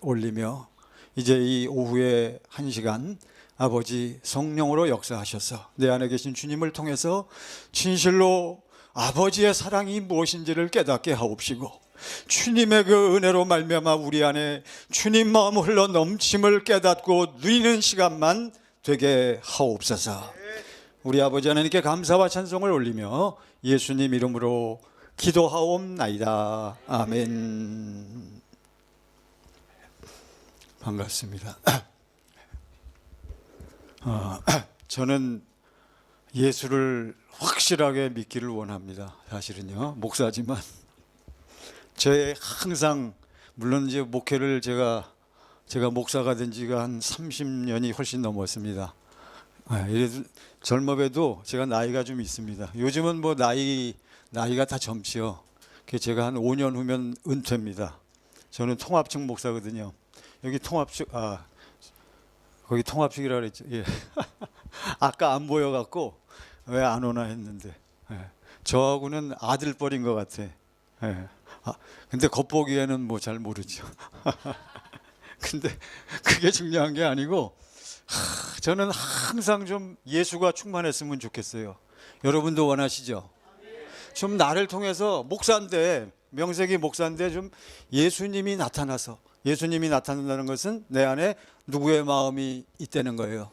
올리며 이제 이 오후에 1시간 아버지 성령으로 역사하셔서 내 안에 계신 주님을 통해서 진실로 아버지의 사랑이 무엇인지를 깨닫게 하옵시고, 주님의 그 은혜로 말미암아 우리 안에 주님 마음 흘러 넘침을 깨닫고 누리는 시간만 되게 하옵소서. 우리 아버지 하나님께 감사와 찬송을 올리며 예수님 이름으로 기도하옵나이다. 아멘. 반갑습니다. 저는 예수를 확실하게 믿기를 원합니다. 사실은요, 목사지만 제 항상, 물론 이제 목회를 제가 목사가 된 지가 한 30년이 훨씬 넘었습니다. 이래도 젊어봬도 제가 나이가 좀 있습니다. 요즘은 뭐 나이가 다 젊지요. 제가 한 5년 후면 은퇴입니다. 저는 통합측 목사거든요. 여기 통합측, 거기 통합측이라 그랬죠. 예. 아까 안 보여갖고 왜 안 오나 했는데, 저하고는 아들뻘인 것 같아. 근데 겉보기에는 뭐 잘 모르죠. 근데 그게 중요한 게 아니고, 저는 항상 좀 예수가 충만했으면 좋겠어요. 여러분도 원하시죠? 좀 나를 통해서 목사인데, 명색이 목사인데 좀 예수님이 나타나서, 예수님이 나타난다는 것은 내 안에 누구의 마음이 있다는 거예요.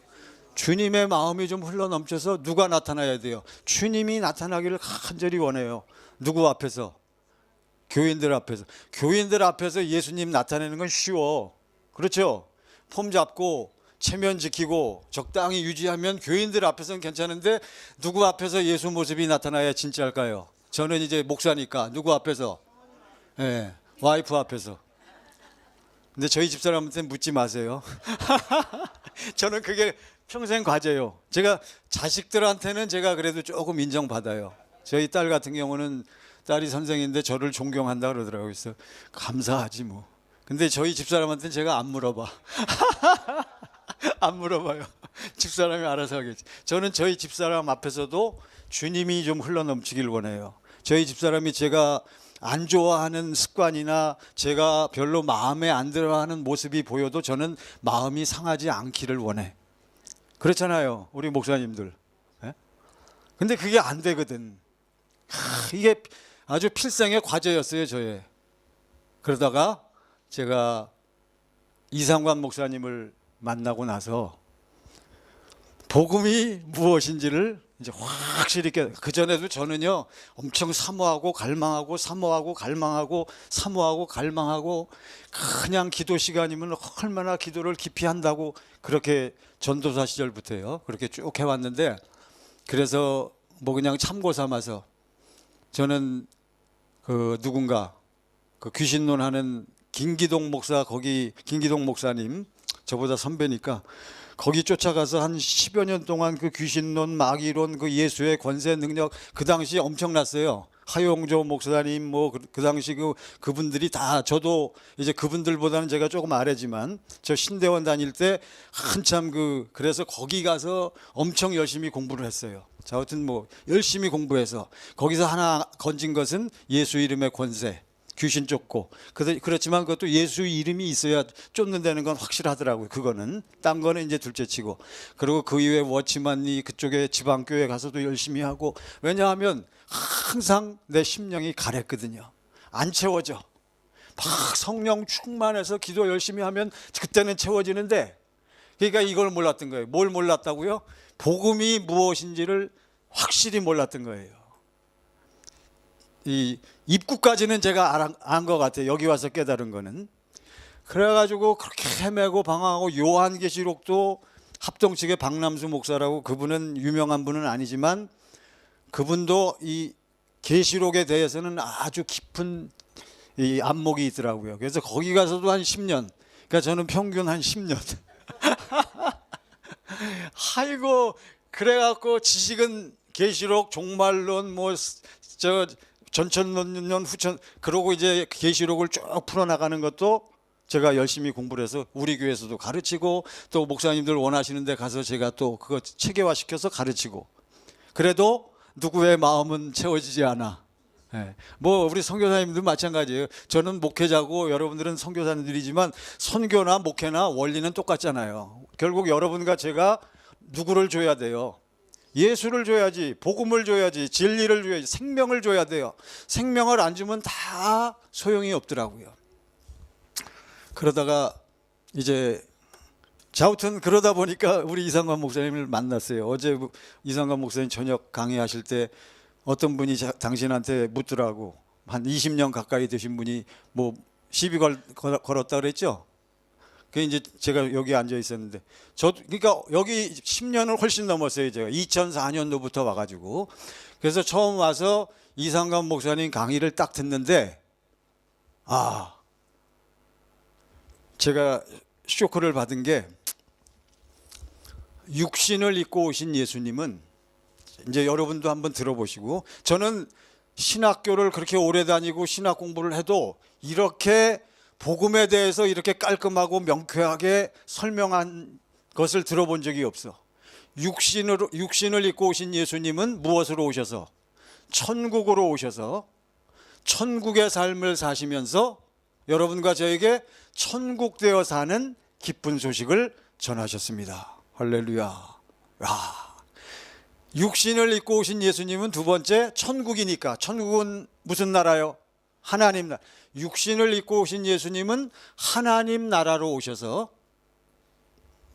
주님의 마음이 좀 흘러넘쳐서 누가 나타나야 돼요? 주님이 나타나기를 간절히 원해요. 누구 앞에서? 교인들 앞에서. 교인들 앞에서 예수님 나타내는 건 쉬워. 그렇죠? 폼 잡고 체면 지키고 적당히 유지하면 교인들 앞에서는 괜찮은데, 누구 앞에서 예수 모습이 나타나야 진짜일까요? 저는 이제 목사니까 누구 앞에서? 와이프 앞에서. 근데 저희 집사람한테 묻지 마세요. 저는 그게 평생 과제요. 제가 자식들한테는 제가 그래도 조금 인정받아요. 저희 딸 같은 경우는, 딸이 선생인데 저를 존경한다 그러더라고요. 그래서 감사하지 뭐. 근데 저희 집사람한테는 제가 안 물어봐. 안 물어봐요. 집사람이 알아서 하겠지. 저는 저희 집사람 앞에서도 주님이 좀 흘러넘치길 원해요. 저희 집사람이 제가 안 좋아하는 습관이나 제가 별로 마음에 안 들어하는 모습이 보여도 저는 마음이 상하지 않기를 원해. 그렇잖아요, 우리 목사님들. 근데 그게 안 되거든. 이게 아주 필생의 과제였어요, 저의. 그러다가 제가 이상관 목사님을 만나고 나서 복음이 무엇인지를 이제 확실히 그전에도 저는요 엄청 사모하고 갈망하고 사모하고 갈망하고 사모하고 갈망하고, 그냥 기도 시간이면 얼마나 기도를 깊이 한다고, 그렇게 전도사 시절부터요 그렇게 쭉 해왔는데, 그래서 뭐 그냥 참고 삼아서 저는 그 누군가 그 귀신론하는 김기동 목사, 거기 김기동 목사님 저보다 선배니까 거기 쫓아가서 한 10여 년 동안 그 귀신론, 마귀론, 그 예수의 권세 능력, 그 당시 엄청났어요. 하용조 목사님 뭐 그 당시 그분들이 다, 저도 이제 그분들보다는 제가 조금 아래지만 저 신대원 다닐 때 한참 그래서 거기 가서 엄청 열심히 공부를 했어요. 자, 하여튼 뭐 열심히 공부해서 거기서 하나 건진 것은 예수 이름의 권세, 귀신 쫓고. 그렇지만 그것도 예수 이름이 있어야 쫓는다는 건 확실하더라고요. 그거는 딴 거는 이제 둘째치고. 그리고 그 이후에 워치만이 그쪽에 지방교회 가서도 열심히 하고. 왜냐하면 항상 내 심령이 가랬거든요. 안 채워져. 막 성령 충만해서 기도 열심히 하면 그때는 채워지는데, 그러니까 이걸 몰랐던 거예요. 뭘 몰랐다고요? 복음이 무엇인지를 확실히 몰랐던 거예요. 이 입구까지는 제가 안 것 같아요. 여기 와서 깨달은 거는. 그래가지고 그렇게 헤매고 방황하고, 요한계시록도 합동측의 박남수 목사라고, 그분은 유명한 분은 아니지만 그분도 이 계시록에 대해서는 아주 깊은 이 안목이 있더라고요. 그래서 거기 가서도 한 10년. 그러니까 저는 평균 한 10년. 아이고, 그래갖고 지식은 계시록, 종말론, 뭐 전천년 후천, 그러고 이제 계시록을 쭉 풀어나가는 것도 제가 열심히 공부를 해서 우리 교회에서도 가르치고, 또 목사님들 원하시는 데 가서 제가 또 그거 체계화시켜서 가르치고. 그래도 누구의 마음은 채워지지 않아. 예. 뭐 우리 선교사님들 마찬가지예요. 저는 목회자고 여러분들은 선교사님들이지만 선교나 목회나 원리는 똑같잖아요. 결국 여러분과 제가 누구를 줘야 돼요? 예수를 줘야지, 복음을 줘야지, 진리를 줘야지, 생명을 줘야 돼요. 생명을 안 주면 다 소용이 없더라고요. 그러다가 이제 아무튼 그러다 보니까 우리 이상관 목사님을 만났어요. 어제 이상관 목사님 저녁 강의하실 때 어떤 분이 당신한테 묻더라고. 한 20년 가까이 되신 분이 뭐 시비 걸었다 그랬죠. 그 이제 제가 여기 앉아 있었는데 그러니까 여기 10년을 훨씬 넘었어요. 제가 2004년도부터 와가지고 그래서 처음 와서 이상관 목사님 강의를 딱 듣는데 제가 쇼크를 받은 게 육신을 입고 오신 예수님은 이제 여러분도 한번 들어보시고 저는 신학교를 그렇게 오래 다니고 신학 공부를 해도 이렇게 복음에 대해서 이렇게 깔끔하고 명쾌하게 설명한 것을 들어본 적이 없어. 육신을 입고 오신 예수님은 무엇으로 오셔서 천국으로 오셔서 천국의 삶을 사시면서 여러분과 저에게 천국 되어 사는 기쁜 소식을 전하셨습니다. 할렐루야. 육신을 입고 오신 예수님은 두 번째 천국이니까 천국은 무슨 나라요? 하나님 나라. 육신을 입고 오신 예수님은 하나님 나라로 오셔서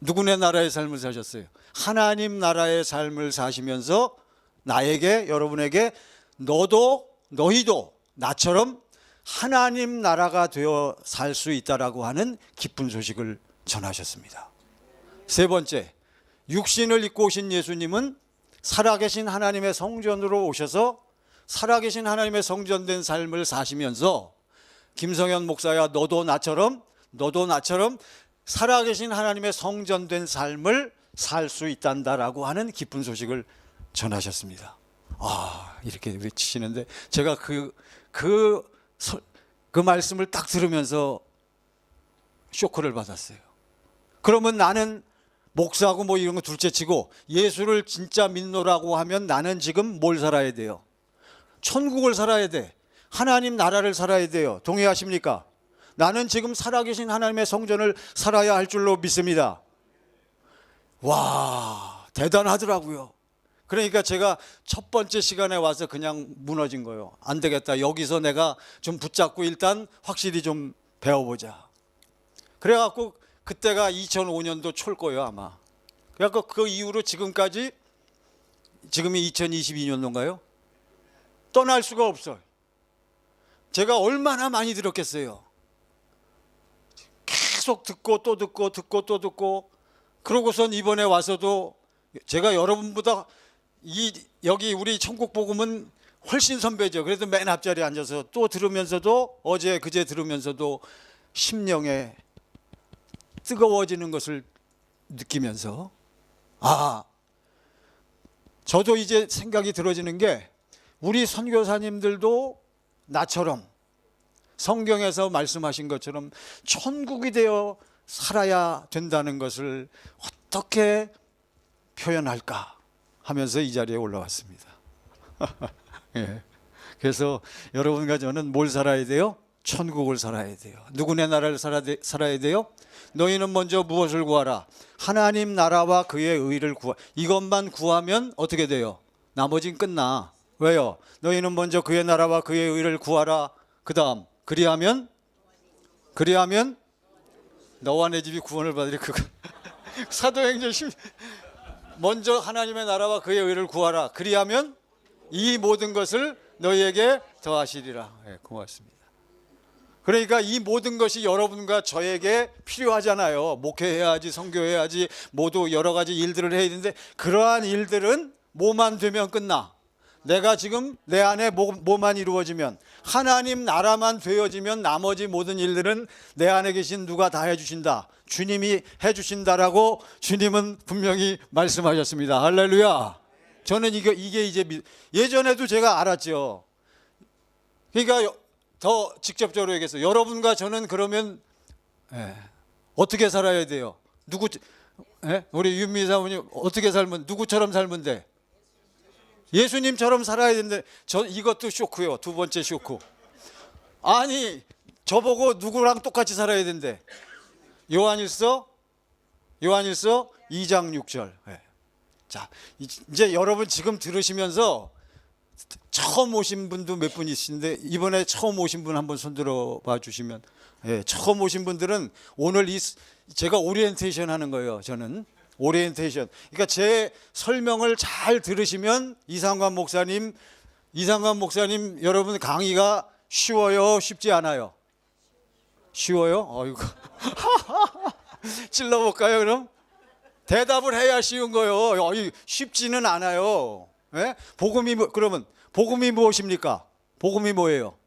누구네 나라의 삶을 사셨어요? 하나님 나라의 삶을 사시면서 나에게 여러분에게 너희도 나처럼 하나님 나라가 되어 살 수 있다라고 하는 기쁜 소식을 전하셨습니다. 세 번째, 육신을 입고 오신 예수님은 살아계신 하나님의 성전으로 오셔서 살아계신 하나님의 성전된 삶을 사시면서 김성현 목사야 너도 나처럼 살아계신 하나님의 성전된 삶을 살 수 있단다라고 하는 기쁜 소식을 전하셨습니다. 이렇게 외치시는데 제가 그 말씀을 딱 들으면서 쇼크를 받았어요. 그러면 나는 목사하고 뭐 이런 거 둘째치고 예수를 진짜 믿노라고 하면 나는 지금 뭘 살아야 돼요? 천국을 살아야 돼. 하나님 나라를 살아야 돼요. 동의하십니까? 나는 지금 살아계신 하나님의 성전을 살아야 할 줄로 믿습니다. 와, 대단하더라고요. 그러니까 제가 첫 번째 시간에 와서 그냥 무너진 거예요. 안 되겠다. 여기서 내가 좀 붙잡고 일단 확실히 좀 배워보자. 그래갖고 그때가 2005년도 초일 거예요 아마. 그래갖고 그 이후로 지금까지 지금이 2022년도인가요? 떠날 수가 없어요. 제가 얼마나 많이 들었겠어요. 계속 듣고 또 듣고 그러고선 이번에 와서도 제가 여러분보다 여기 우리 천국복음은 훨씬 선배죠. 그래도 맨 앞자리에 앉아서 또 들으면서도 어제 그제 들으면서도 심령에 뜨거워지는 것을 느끼면서 저도 이제 생각이 들어지는 게 우리 선교사님들도 나처럼 성경에서 말씀하신 것처럼 천국이 되어 살아야 된다는 것을 어떻게 표현할까 하면서 이 자리에 올라왔습니다. 예. 그래서 여러분과 저는 뭘 살아야 돼요? 천국을 살아야 돼요. 누구네 나라를 살아야 돼요? 너희는 먼저 무엇을 구하라? 하나님 나라와 그의 의를 이것만 구하면 어떻게 돼요? 나머진 끝나. 왜요? 너희는 먼저 그의 나라와 그의 의를 구하라. 그 다음 그리하면 너와 내 집이 구원을 받으리. 그거 사도행전 10 먼저 하나님의 나라와 그의 의를 구하라. 그리하면 이 모든 것을 너희에게 더하시리라. 네, 고맙습니다. 그러니까 이 모든 것이 여러분과 저에게 필요하잖아요. 목회해야지, 선교해야지, 모두 여러 가지 일들을 해야 되는데 그러한 일들은 뭐만 되면 끝나? 내가 지금 내 안에 뭐만 이루어지면 하나님 나라만 되어지면 나머지 모든 일들은 내 안에 계신 누가 다 해주신다. 주님이 해주신다라고 주님은 분명히 말씀하셨습니다. 할렐루야. 저는 이게 이제 예전에도 제가 알았죠. 그러니까 더 직접적으로 얘기해서 여러분과 저는 그러면 어떻게 살아야 돼요? 우리 윤미 사모님 어떻게 살면 누구처럼 살면 돼? 예수님처럼 살아야 되는데 저 이것도 쇼크요. 두 번째 쇼크. 아니 저보고 누구랑 똑같이 살아야 된대. 요한일서 2장 6절. 네. 자, 이제 여러분 지금 들으시면서 처음 오신 분도 몇 분 있으신데 이번에 처음 오신 분 한번 손들어 봐 주시면, 예, 처음 오신 분들은 오늘 제가 오리엔테이션 하는 거예요. 저는 오리엔테이션. 그러니까 제 설명을 잘 들으시면 이상관 목사님 여러분 강의가 쉬워요, 쉽지 않아요? 쉬워요? 어이구. 찔러볼까요 그럼? 대답을 해야 쉬운 거예요. 쉽지는 않아요. 예? 그러면 복음이 무엇입니까? 복음이 뭐예요?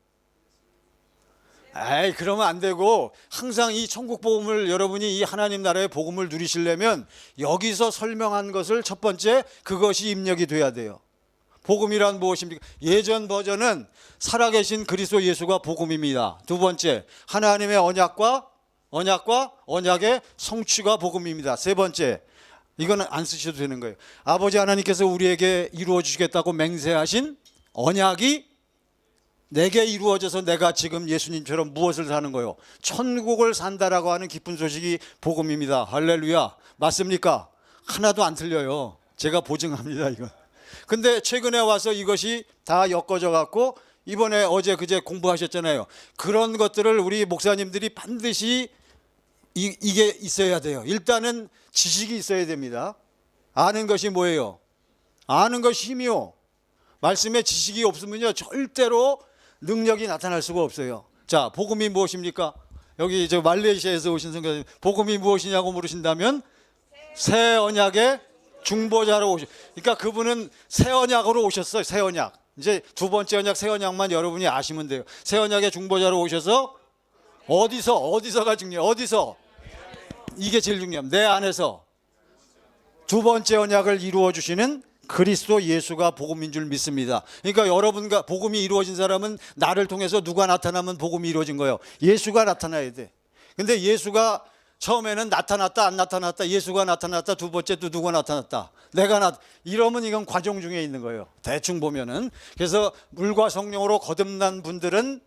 에이, 그러면 안 되고 항상 이 천국 복음을 여러분이 이 하나님 나라의 복음을 누리시려면 여기서 설명한 것을 첫 번째 그것이 입력이 돼야 돼요. 복음이란 무엇입니까? 예전 버전은 살아계신 그리스도 예수가 복음입니다. 두 번째, 하나님의 언약의 성취가 복음입니다. 세 번째, 이거는 안 쓰셔도 되는 거예요. 아버지 하나님께서 우리에게 이루어 주시겠다고 맹세하신 언약이 내게 이루어져서 내가 지금 예수님처럼 무엇을 사는 거예요? 천국을 산다라고 하는 기쁜 소식이 복음입니다. 할렐루야. 맞습니까? 하나도 안 틀려요. 제가 보증합니다, 이건. 근데 최근에 와서 이것이 다 엮어져 갖고 이번에 어제 그제 공부하셨잖아요. 그런 것들을 우리 목사님들이 반드시 이게 있어야 돼요. 일단은 지식이 있어야 됩니다. 아는 것이 뭐예요? 아는 것이 힘이요. 말씀에 지식이 없으면요 절대로 능력이 나타날 수가 없어요. 자, 복음이 무엇입니까? 여기 저 말레이시아에서 오신 선교사님, 복음이 무엇이냐고 물으신다면 새 언약의 중보자로 그러니까 그분은 새 언약으로 오셨어요. 새 언약. 이제 두 번째 언약, 새 언약만 여러분이 아시면 돼요. 새 언약의 중보자로 오셔서 어디서가 중요해요. 어디서? 이게 제일 중요합니다. 내 안에서 두 번째 언약을 이루어 주시는 그리스도 예수가 복음인 줄 믿습니다. 그러니까 여러분과 복음이 이루어진 사람은 나를 통해서 누가 나타나면 복음이 이루어진 거예요. 예수가 나타나야 돼. 근데 예수가 처음에는 나타났다 안 나타났다, 예수가 나타났다, 두 번째 또 누가 나타났다, 이러면 이건 과정 중에 있는 거예요. 대충 보면은. 그래서 물과 성령으로 거듭난 분들은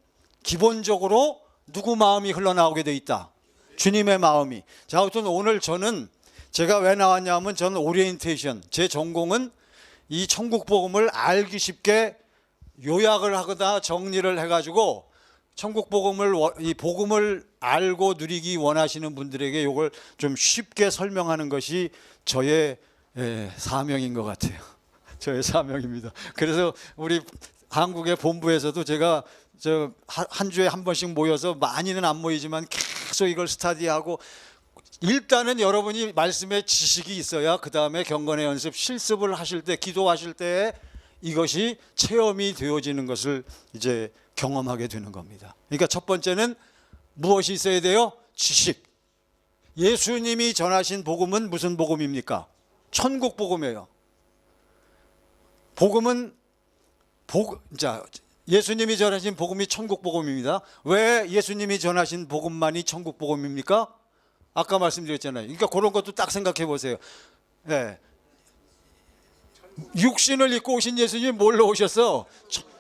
기본적으로 누구 마음이 흘러나오게 돼 있다? 주님의 마음이. 자, 아무튼 오늘 제가 왜 나왔냐면 저는 오리엔테이션, 제 전공은 이 천국 복음을 알기 쉽게 요약을 하거나 정리를 해가지고 천국 이 복음을 알고 누리기 원하시는 분들에게 이걸 좀 쉽게 설명하는 것이 저의 사명인 것 같아요. 저의 사명입니다. 그래서 우리 한국의 본부에서도 제가 한 주에 한 번씩 모여서 많이는 안 모이지만 계속 이걸 스터디하고, 일단은 여러분이 말씀에 지식이 있어야 그 다음에 경건의 연습, 실습을 하실 때, 기도하실 때 이것이 체험이 되어지는 것을 이제 경험하게 되는 겁니다. 그러니까 첫 번째는 무엇이 있어야 돼요? 지식. 예수님이 전하신 복음은 무슨 복음입니까? 천국 복음이에요. 예수님이 전하신 복음이 천국 복음입니다. 왜 예수님이 전하신 복음만이 천국 복음입니까? 아까 말씀드렸잖아요. 그러니까 그런 것도 딱 생각해 보세요. 네. 육신을 입고 오신 예수님이 뭘로 오셨어?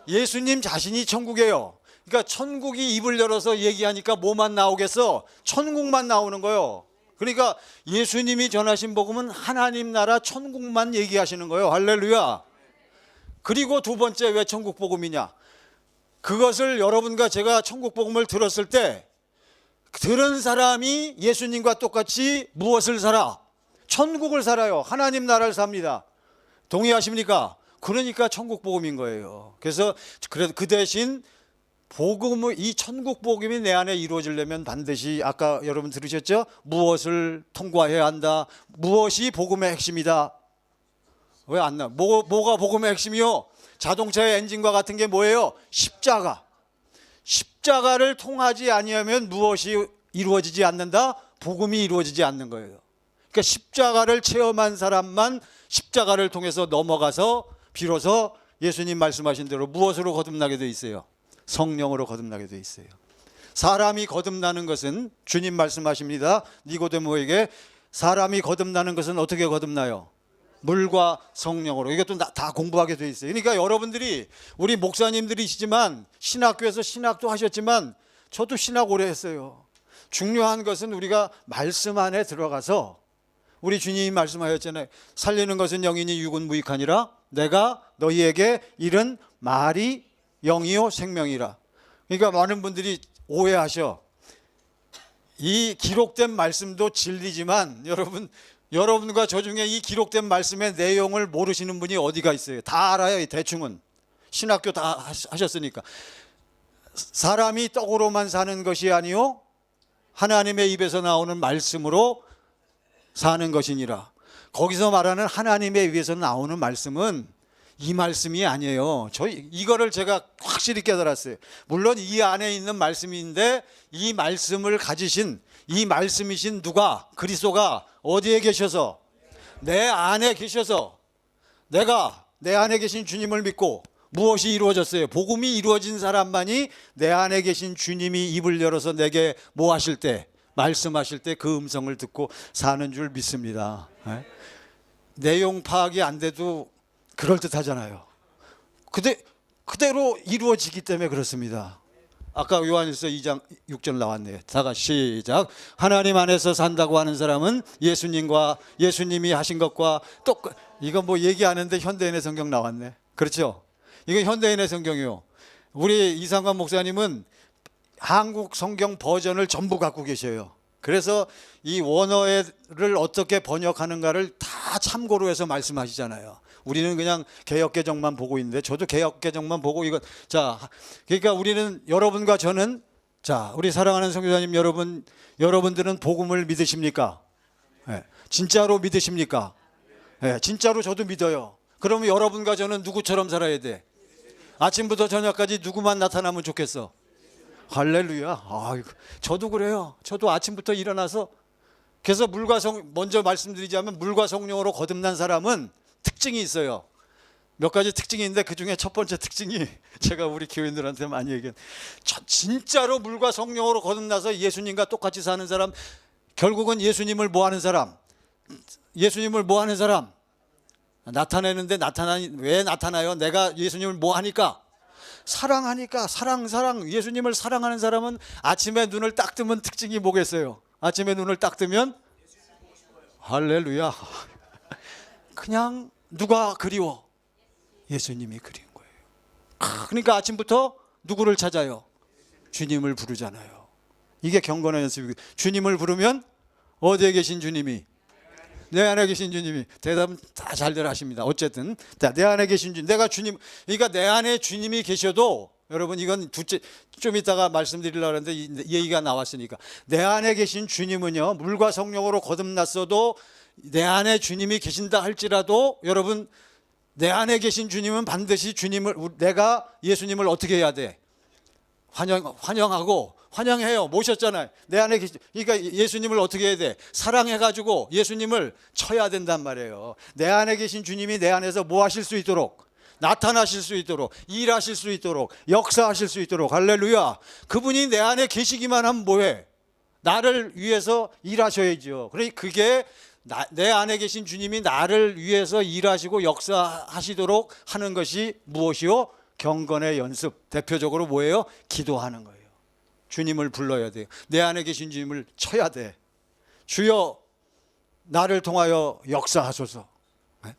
예수님 자신이 천국이에요. 그러니까 천국이 입을 열어서 얘기하니까 뭐만 나오겠어? 천국만 나오는 거예요. 그러니까 예수님이 전하신 복음은 하나님 나라 천국만 얘기하시는 거예요. 할렐루야. 그리고 두 번째, 왜 천국 복음이냐? 그것을 여러분과 제가 천국 복음을 들었을 때 들은 사람이 예수님과 똑같이 무엇을 살아? 천국을 살아요. 하나님 나라를 삽니다. 동의하십니까? 그러니까 천국 복음인 거예요. 그래서 그 대신 이 천국 복음이 내 안에 이루어지려면 반드시 아까 여러분 들으셨죠? 무엇을 통과해야 한다. 무엇이 복음의 핵심이다. 왜 안 나? 뭐가 복음의 핵심이요? 자동차의 엔진과 같은 게 뭐예요? 십자가. 십자가를 통하지 아니하면 무엇이 이루어지지 않는다? 복음이 이루어지지 않는 거예요. 그러니까 십자가를 체험한 사람만 십자가를 통해서 넘어가서 비로소 예수님 말씀하신 대로 무엇으로 거듭나게 돼 있어요? 성령으로 거듭나게 돼 있어요. 사람이 거듭나는 것은 주님 말씀하십니다. 니고데모에게 사람이 거듭나는 것은 어떻게 거듭나요? 물과 성령으로. 이것도 다 공부하게 돼 있어요. 그러니까 여러분들이 우리 목사님들이시지만 신학교에서 신학도 하셨지만 저도 신학 오래 했어요. 중요한 것은 우리가 말씀 안에 들어가서 우리 주님이 말씀하셨잖아요. 살리는 것은 영이니 육은 무익하니라. 내가 너희에게 이른 말이 영이요 생명이라. 그러니까 많은 분들이 오해하셔. 이 기록된 말씀도 진리지만 여러분과 저 중에 이 기록된 말씀의 내용을 모르시는 분이 어디가 있어요? 다 알아요. 대충은 신학교 다 하셨으니까. 사람이 떡으로만 사는 것이 아니요 하나님의 입에서 나오는 말씀으로 사는 것이니라. 거기서 말하는 하나님의 입에서 나오는 말씀은 이 말씀이 아니에요. 이거를 제가 확실히 깨달았어요. 물론 이 안에 있는 말씀인데 이 말씀을 가지신 이 말씀이신 누가 그리스도가 어디에 계셔서 내 안에 계셔서 내가 내 안에 계신 주님을 믿고 무엇이 이루어졌어요? 복음이 이루어진 사람만이 내 안에 계신 주님이 입을 열어서 내게 뭐 하실 때 말씀하실 때 그 음성을 듣고 사는 줄 믿습니다. 네? 내용 파악이 안 돼도 그럴듯하잖아요. 그대로 이루어지기 때문에 그렇습니다. 아까 요한일서 2장 6절 나왔네요. 다 같이 시작. 하나님 안에서 산다고 하는 사람은 예수님이 하신 것과 이건 뭐 얘기하는데 현대인의 성경 나왔네. 그렇죠? 이건 현대인의 성경이요. 우리 이상관 목사님은 한국 성경 버전을 전부 갖고 계셔요. 그래서 이 원어를 어떻게 번역하는가를 다 참고로 해서 말씀하시잖아요. 우리는 그냥 개역개정만 보고 있는데 저도 개역개정만 보고 이거 그러니까 우리는 여러분과 저는 우리 사랑하는 선교사님 여러분들은 복음을 믿으십니까? 네. 진짜로 믿으십니까? 네. 진짜로 저도 믿어요. 그러면 여러분과 저는 누구처럼 살아야 돼? 아침부터 저녁까지 누구만 나타나면 좋겠어? 할렐루야. 저도 그래요. 저도 아침부터 일어나서 그래서 먼저 말씀드리자면 물과 성령으로 거듭난 사람은 특징이 있어요. 몇 가지 특징이 있는데 그 중에 첫 번째 특징이 제가 우리 교인들한테 많이 얘기해요. 진짜로 물과 성령으로 거듭나서 예수님과 똑같이 사는 사람, 결국은 예수님을 뭐 하는 사람? 예수님을 뭐 하는 사람? 나타내는데 왜 나타나요? 내가 예수님을 뭐 하니까? 사랑하니까. 사랑 예수님을 사랑하는 사람은 아침에 눈을 딱 뜨면 특징이 뭐겠어요? 아침에 눈을 딱 뜨면 할렐루야. 그냥 누가 그리워? 예수님이 그리운 거예요. 그러니까 아침부터 누구를 찾아요? 주님을 부르잖아요. 이게 경건의 연습이고, 주님을 부르면 어디에 계신 주님이? 내 안에 계신 주님이. 대답은 다 잘들 하십니다. 어쨌든 내 안에 계신 주님, 그러니까 내 안에 주님이 계셔도, 여러분 이건 좀 이따가 말씀드리려고 하는데 이 얘기가 나왔으니까, 내 안에 계신 주님은요, 물과 성령으로 거듭났어도 내 안에 주님이 계신다 할지라도, 여러분 내 안에 계신 주님은 반드시 내가 예수님을 어떻게 해야 돼? 환영하고, 환영해요. 모셨잖아요. 내 안에 그러니까 예수님을 어떻게 해야 돼? 사랑해가지고 예수님을 쳐야 된단 말이에요. 내 안에 계신 주님이 내 안에서 뭐 하실 수 있도록, 나타나실 수 있도록, 일하실 수 있도록, 역사하실 수 있도록. 할렐루야. 그분이 내 안에 계시기만 하면 뭐해? 나를 위해서 일하셔야죠. 그러니까 그게 내 안에 계신 주님이 나를 위해서 일하시고 역사하시도록 하는 것이 무엇이요? 경건의 연습. 대표적으로 뭐예요? 기도하는 거예요. 주님을 불러야 돼요. 내 안에 계신 주님을 쳐야 돼. 주여 나를 통하여 역사하소서.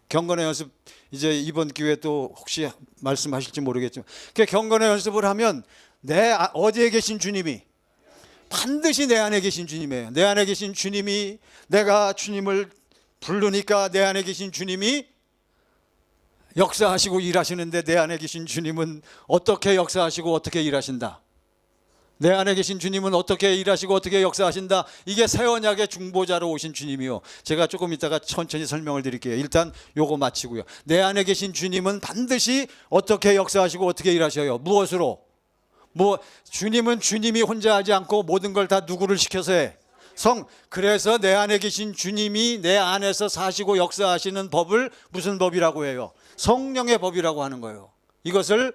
경건의 연습, 이제 이번 기회에 또 혹시 말씀하실지 모르겠지만, 경건의 연습을 하면 어디에 계신 주님이? 반드시 내 안에 계신 주님이에요. 내 안에 계신 주님이, 내가 주님을 부르니까 내 안에 계신 주님이 역사하시고 일하시는데, 내 안에 계신 주님은 어떻게 역사하시고 어떻게 일하신다? 내 안에 계신 주님은 어떻게 일하시고 어떻게 역사하신다? 이게 새 언약의 중보자로 오신 주님이요. 제가 조금 이따가 천천히 설명을 드릴게요. 일단 요거 마치고요. 내 안에 계신 주님은 반드시 어떻게 역사하시고 어떻게 일하셔요? 무엇으로? 주님은 주님이 혼자 하지 않고 모든 걸 다 누구를 시켜서 해? 그래서 내 안에 계신 주님이 내 안에서 사시고 역사하시는 법을 무슨 법이라고 해요? 성령의 법이라고 하는 거예요. 이것을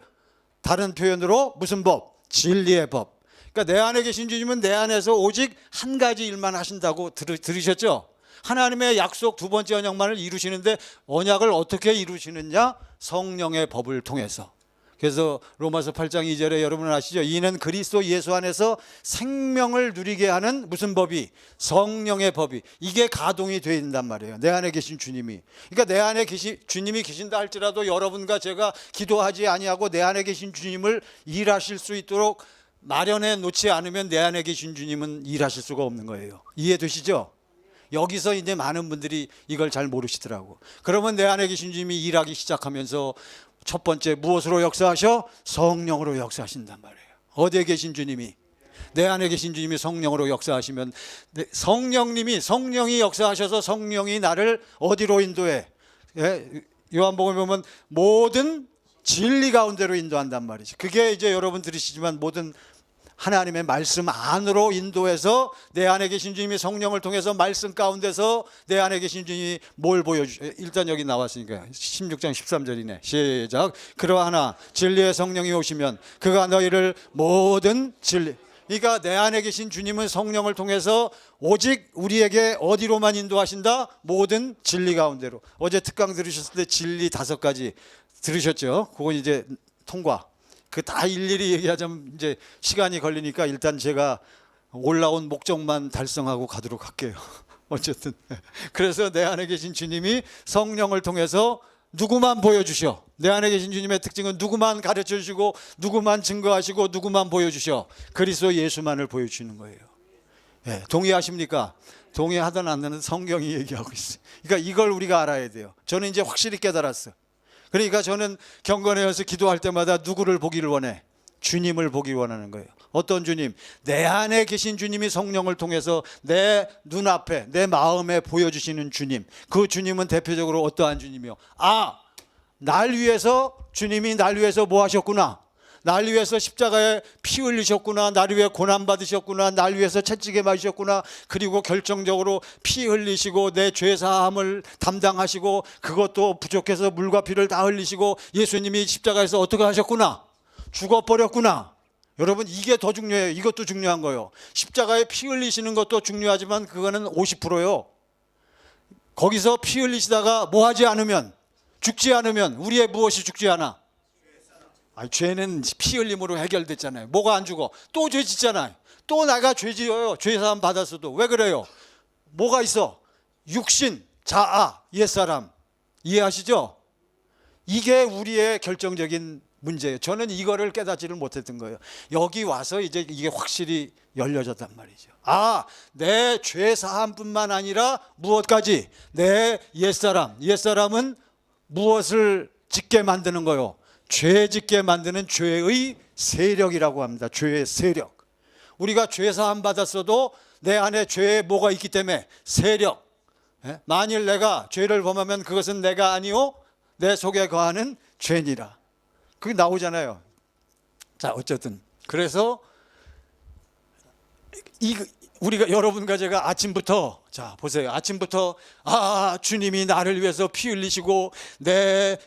다른 표현으로 무슨 법? 진리의 법. 그러니까 내 안에 계신 주님은 내 안에서 오직 한 가지 일만 하신다고 들으셨죠? 하나님의 약속 두 번째 언약만을 이루시는데 언약을 어떻게 이루시느냐? 성령의 법을 통해서. 그래서 로마서 8장 2절에 여러분은 아시죠? 이는 그리스도 예수 안에서 생명을 누리게 하는 무슨 법이? 성령의 법이. 이게 가동이 되어 있단 말이에요. 내 안에 계신 주님이. 그러니까 내 안에 주님이 계신다 할지라도 여러분과 제가 기도하지 아니하고 내 안에 계신 주님을 일하실 수 있도록 마련해 놓지 않으면 내 안에 계신 주님은 일하실 수가 없는 거예요. 이해되시죠? 여기서 이제 많은 분들이 이걸 잘 모르시더라고. 그러면 내 안에 계신 주님이 일하기 시작하면서 첫 번째 무엇으로 역사하셔? 성령으로 역사하신단 말이에요. 어디에 계신 주님이? 내 안에 계신 주님이 성령으로 역사하시면 성령이 역사하셔서 성령이 나를 어디로 인도해? 요한복음에 보면 모든 진리 가운데로 인도한단 말이죠. 그게 이제 여러분 들으시지만 모든 하나님의 말씀 안으로 인도해서 내 안에 계신 주님이 성령을 통해서 말씀 가운데서 내 안에 계신 주님이 뭘 보여주셔요? 일단 여기 나왔으니까 16장 13절이네. 시작. 그러하나 진리의 성령이 오시면 그가 너희를 모든 진리. 그러니까 내 안에 계신 주님은 성령을 통해서 오직 우리에게 어디로만 인도하신다? 모든 진리 가운데로. 어제 특강 들으셨을 때 진리 5가지 들으셨죠? 그건 이제 통과. 그 다 일일이 얘기하자면 이제 시간이 걸리니까 일단 제가 올라온 목적만 달성하고 가도록 할게요. 어쨌든 그래서 내 안에 계신 주님이 성령을 통해서 누구만 보여주셔. 내 안에 계신 주님의 특징은 누구만 가르쳐 주시고 누구만 증거하시고 누구만 보여주셔. 그리스도 예수만을 보여주시는 거예요. 네, 동의하십니까? 동의하든 안 하든 성경이 얘기하고 있어요. 그러니까 이걸 우리가 알아야 돼요. 저는 이제 확실히 깨달았어요. 그러니까 저는 경건회에서 기도할 때마다 누구를 보기를 원해? 주님을 보기 원하는 거예요. 어떤 주님? 내 안에 계신 주님이 성령을 통해서 내 눈앞에 내 마음에 보여주시는 주님. 그 주님은 대표적으로 어떠한 주님이요? 날 위해서 주님이 날 위해서 뭐 하셨구나? 날 위해서 십자가에 피 흘리셨구나. 날 위해 고난 받으셨구나. 날 위해서 채찍에 맞으셨구나. 그리고 결정적으로 피 흘리시고 내 죄 사함을 담당하시고 그것도 부족해서 물과 피를 다 흘리시고 예수님이 십자가에서 어떻게 하셨구나? 죽어버렸구나. 여러분 이게 더 중요해요. 이것도 중요한 거예요. 십자가에 피 흘리시는 것도 중요하지만 그거는 50%예요. 거기서 피 흘리시다가 뭐 하지 않으면, 죽지 않으면 우리의 무엇이 죽지 않아? 죄는 피 흘림으로 해결됐잖아요. 뭐가 안 죽어? 또 죄 짓잖아요. 또 내가 죄 지어요. 죄사함 받았어도. 왜 그래요? 뭐가 있어? 육신, 자아, 옛사람. 이해하시죠? 이게 우리의 결정적인 문제예요. 저는 이거를 깨닫지를 못했던 거예요. 여기 와서 이제 이게 확실히 열려졌단 말이죠. 내 죄사함뿐만 아니라 무엇까지? 내 옛사람. 옛사람은 무엇을 짓게 만드는 거요? 죄 짓게 만드는 죄의 세력이라고 합니다. 죄의 세력. 우리가 죄 사함 받았어도 내 안에 죄에 뭐가 있기 때문에 세력. 만일 내가 죄를 범하면 그것은 내가 아니오 내 속에 거하는 죄니라. 그게 나오잖아요. 자, 어쨌든 그래서 우리가 여러분과 제가 아침부터 자 보세요. 아침부터 주님이 나를 위해서 피 흘리시고 내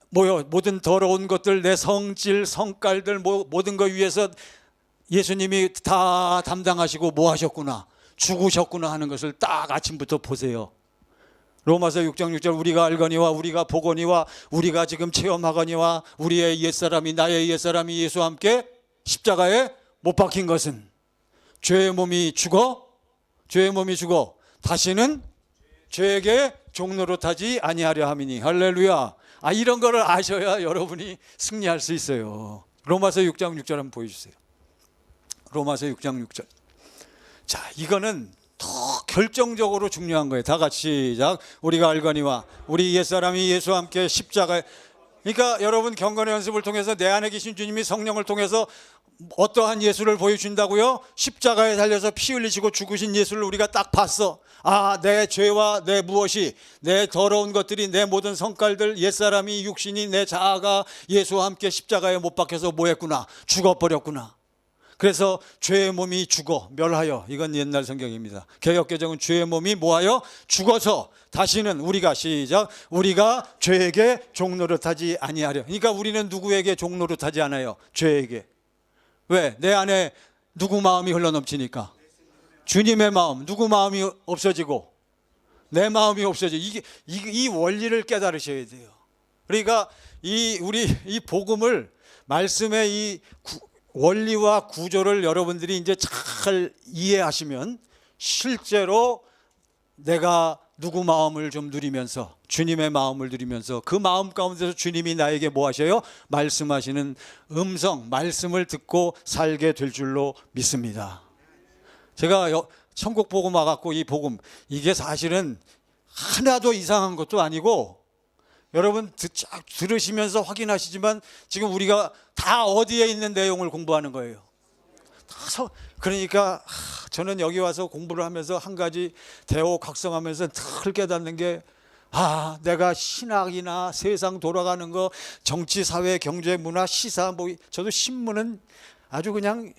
모든 더러운 것들, 내 성질, 성깔들 모든 것 위해서 예수님이 다 담당하시고 뭐 하셨구나, 죽으셨구나 하는 것을 딱 아침부터 보세요. 로마서 6장 6절 우리가 알거니와 우리가 보거니와 우리가 지금 체험하거니와 우리의 옛사람이 나의 옛사람이 예수와 함께 십자가에 못 박힌 것은 죄의 몸이 죽어 다시는 죄에게 종노릇하지 아니하려 함이니. 할렐루야. 이런 거를 아셔야 여러분이 승리할 수 있어요. 로마서 6장 6절 한번 보여주세요. 로마서 6장 6절. 자, 이거는 더 결정적으로 중요한 거예요. 다 같이 시작. 우리가 알거니와 우리 옛사람이 예수와 함께 십자가에. 그러니까 여러분 경건의 연습을 통해서 내 안에 계신 주님이 성령을 통해서 어떠한 예수를 보여준다고요? 십자가에 달려서 피 흘리시고 죽으신 예수를 우리가 딱 봤어. 내 죄와 내 무엇이, 내 더러운 것들이, 내 모든 성깔들, 옛사람이, 육신이, 내 자아가 예수와 함께 십자가에 못 박혀서 뭐 했구나? 죽어버렸구나. 그래서 죄의 몸이 죽어 멸하여. 이건 옛날 성경입니다. 개역개정은 죄의 몸이 뭐하여? 죽어서 다시는 우리가 시작. 우리가 죄에게 종노릇하지 아니하려. 그러니까 우리는 누구에게 종노릇하지 않아요? 죄에게. 왜? 내 안에 누구 마음이 흘러넘치니까? 주님의 마음. 누구 마음이 없어지고? 내 마음이 없어져. 이 원리를 깨달으셔야 돼요. 그러니까 이 복음을, 말씀의 원리와 구조를 여러분들이 이제 잘 이해하시면 실제로 내가 누구 마음을 좀 누리면서, 주님의 마음을 누리면서 그 마음 가운데서 주님이 나에게 뭐 하셔요? 말씀하시는 음성, 말씀을 듣고 살게 될 줄로 믿습니다. 제가 천국 복음 와갖고 이 복음, 이게 사실은 하나도 이상한 것도 아니고, 여러분 쫙 들으시면서 확인하시지만 지금 우리가 다 어디에 있는 내용을 공부하는 거예요. 그러니까 저는 여기 와서 공부를 하면서 한 가지 대오각성하면서 늘 깨닫는 게, 내가 신학이나 세상 돌아가는 거, 정치, 사회, 경제, 문화, 시사, 저도 신문은 아주 그냥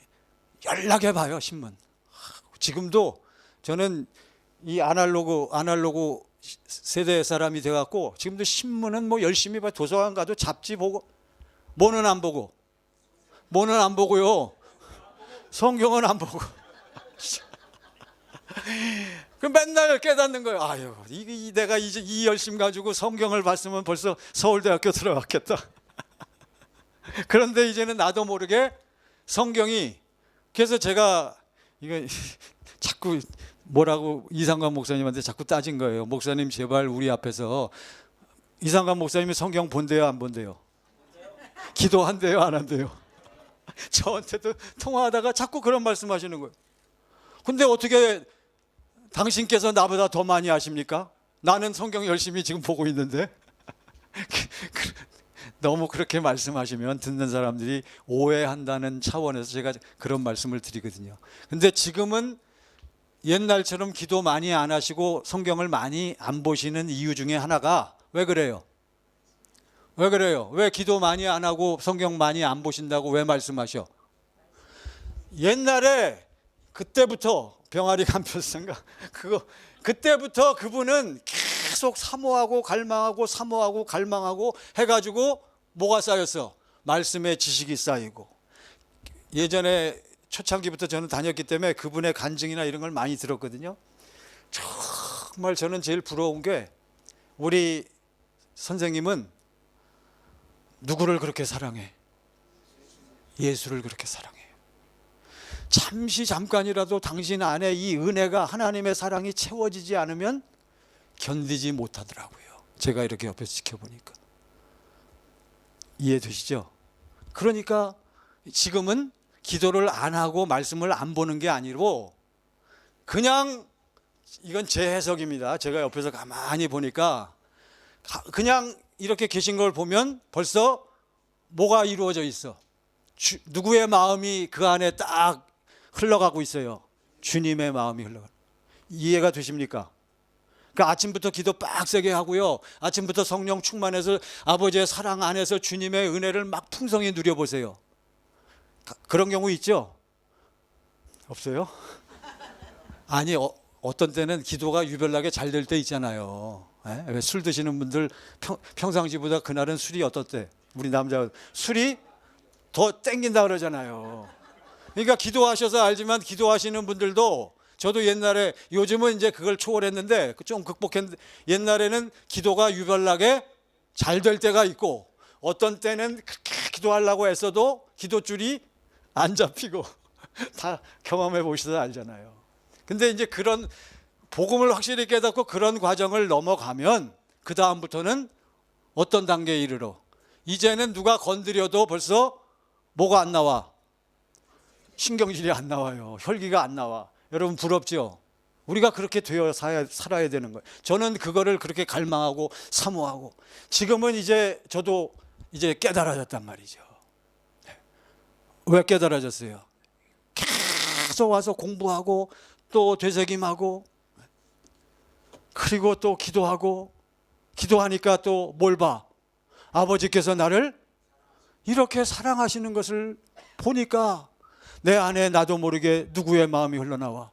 연락해 봐요. 신문. 지금도 저는 이 아날로그 세대 사람이 돼갖고 지금도 신문은 열심히 봐. 도서관 가도 잡지 보고, 뭐는 안 보고요. 성경은 안 보고. 그 맨날 깨닫는 거예요. 아유, 내가 이제 이 열심 가지고 성경을 봤으면 벌써 서울대학교 들어갔겠다. 그런데 이제는 나도 모르게 성경이, 그래서 제가 이거 자꾸 뭐라고 이상관 목사님한테 자꾸 따진 거예요. 목사님 제발 우리 앞에서 이상관 목사님이 성경 본대요, 안 본대요? 기도한대요, 안 한대요? 저한테도 통화하다가 자꾸 그런 말씀하시는 거예요. 근데 어떻게 당신께서 나보다 더 많이 아십니까? 나는 성경 열심히 지금 보고 있는데. 너무 그렇게 말씀하시면 듣는 사람들이 오해한다는 차원에서 제가 그런 말씀을 드리거든요. 근데 지금은 옛날처럼 기도 많이 안 하시고 성경을 많이 안 보시는 이유 중에 하나가, 왜 그래요? 왜 기도 많이 안 하고 성경 많이 안 보신다고 왜 말씀하셔? 옛날에 그때부터 병아리 간편성가 그때부터 그분은 계속 사모하고 갈망하고 해가지고 뭐가 쌓였어? 말씀의 지식이 쌓이고. 예전에 초창기부터 저는 다녔기 때문에 그분의 간증이나 이런 걸 많이 들었거든요. 정말 저는 제일 부러운 게, 우리 선생님은 누구를 그렇게 사랑해? 예수를 그렇게 사랑해요. 잠깐이라도 당신 안에 이 은혜가, 하나님의 사랑이 채워지지 않으면 견디지 못하더라고요. 제가 이렇게 옆에서 지켜보니까. 이해되시죠? 그러니까 지금은 기도를 안 하고 말씀을 안 보는 게 아니고, 그냥, 이건 제 해석입니다. 제가 옆에서 가만히 보니까 그냥 이렇게 계신 걸 보면 벌써 뭐가 이루어져 있어? 누구의 마음이 그 안에 딱 흘러가고 있어요? 주님의 마음이 흘러가고. 이해가 되십니까? 그러니까 아침부터 기도 빡세게 하고요, 아침부터 성령 충만해서 아버지의 사랑 안에서 주님의 은혜를 막 풍성히 누려보세요. 그런 경우 있죠? 없어요? 아니, 어떤 때는 기도가 유별나게 잘 될 때 있잖아요. 왜 술 드시는 분들 평상시보다 그날은 술이 어떻대? 우리 남자 술이 더 땡긴다 그러잖아요. 그러니까 기도하셔서 알지만, 기도하시는 분들도, 저도 옛날에, 요즘은 이제 그걸 초월했는데 좀 극복했는데, 옛날에는 기도가 유별나게 잘 될 때가 있고, 어떤 때는 그렇게 기도하려고 했어도 기도줄이 안 잡히고 다 경험해 보셔서 알잖아요. 근데 이제 그런 복음을 확실히 깨닫고 그런 과정을 넘어가면 그 다음부터는 어떤 단계에 이르러, 이제는 누가 건드려도 벌써 뭐가 안 나와? 신경질이 안 나와요. 혈기가 안 나와. 여러분 부럽죠? 우리가 그렇게 되어 살아야 되는 거예요. 저는 그거를 그렇게 갈망하고 사모하고, 지금은 이제 저도 이제 깨달아졌단 말이죠. 왜 깨달아졌어요? 계속 와서 공부하고 또 되새김하고, 그리고 또 기도하니까 또 뭘 봐? 아버지께서 나를 이렇게 사랑하시는 것을 보니까 내 안에 나도 모르게 누구의 마음이 흘러나와?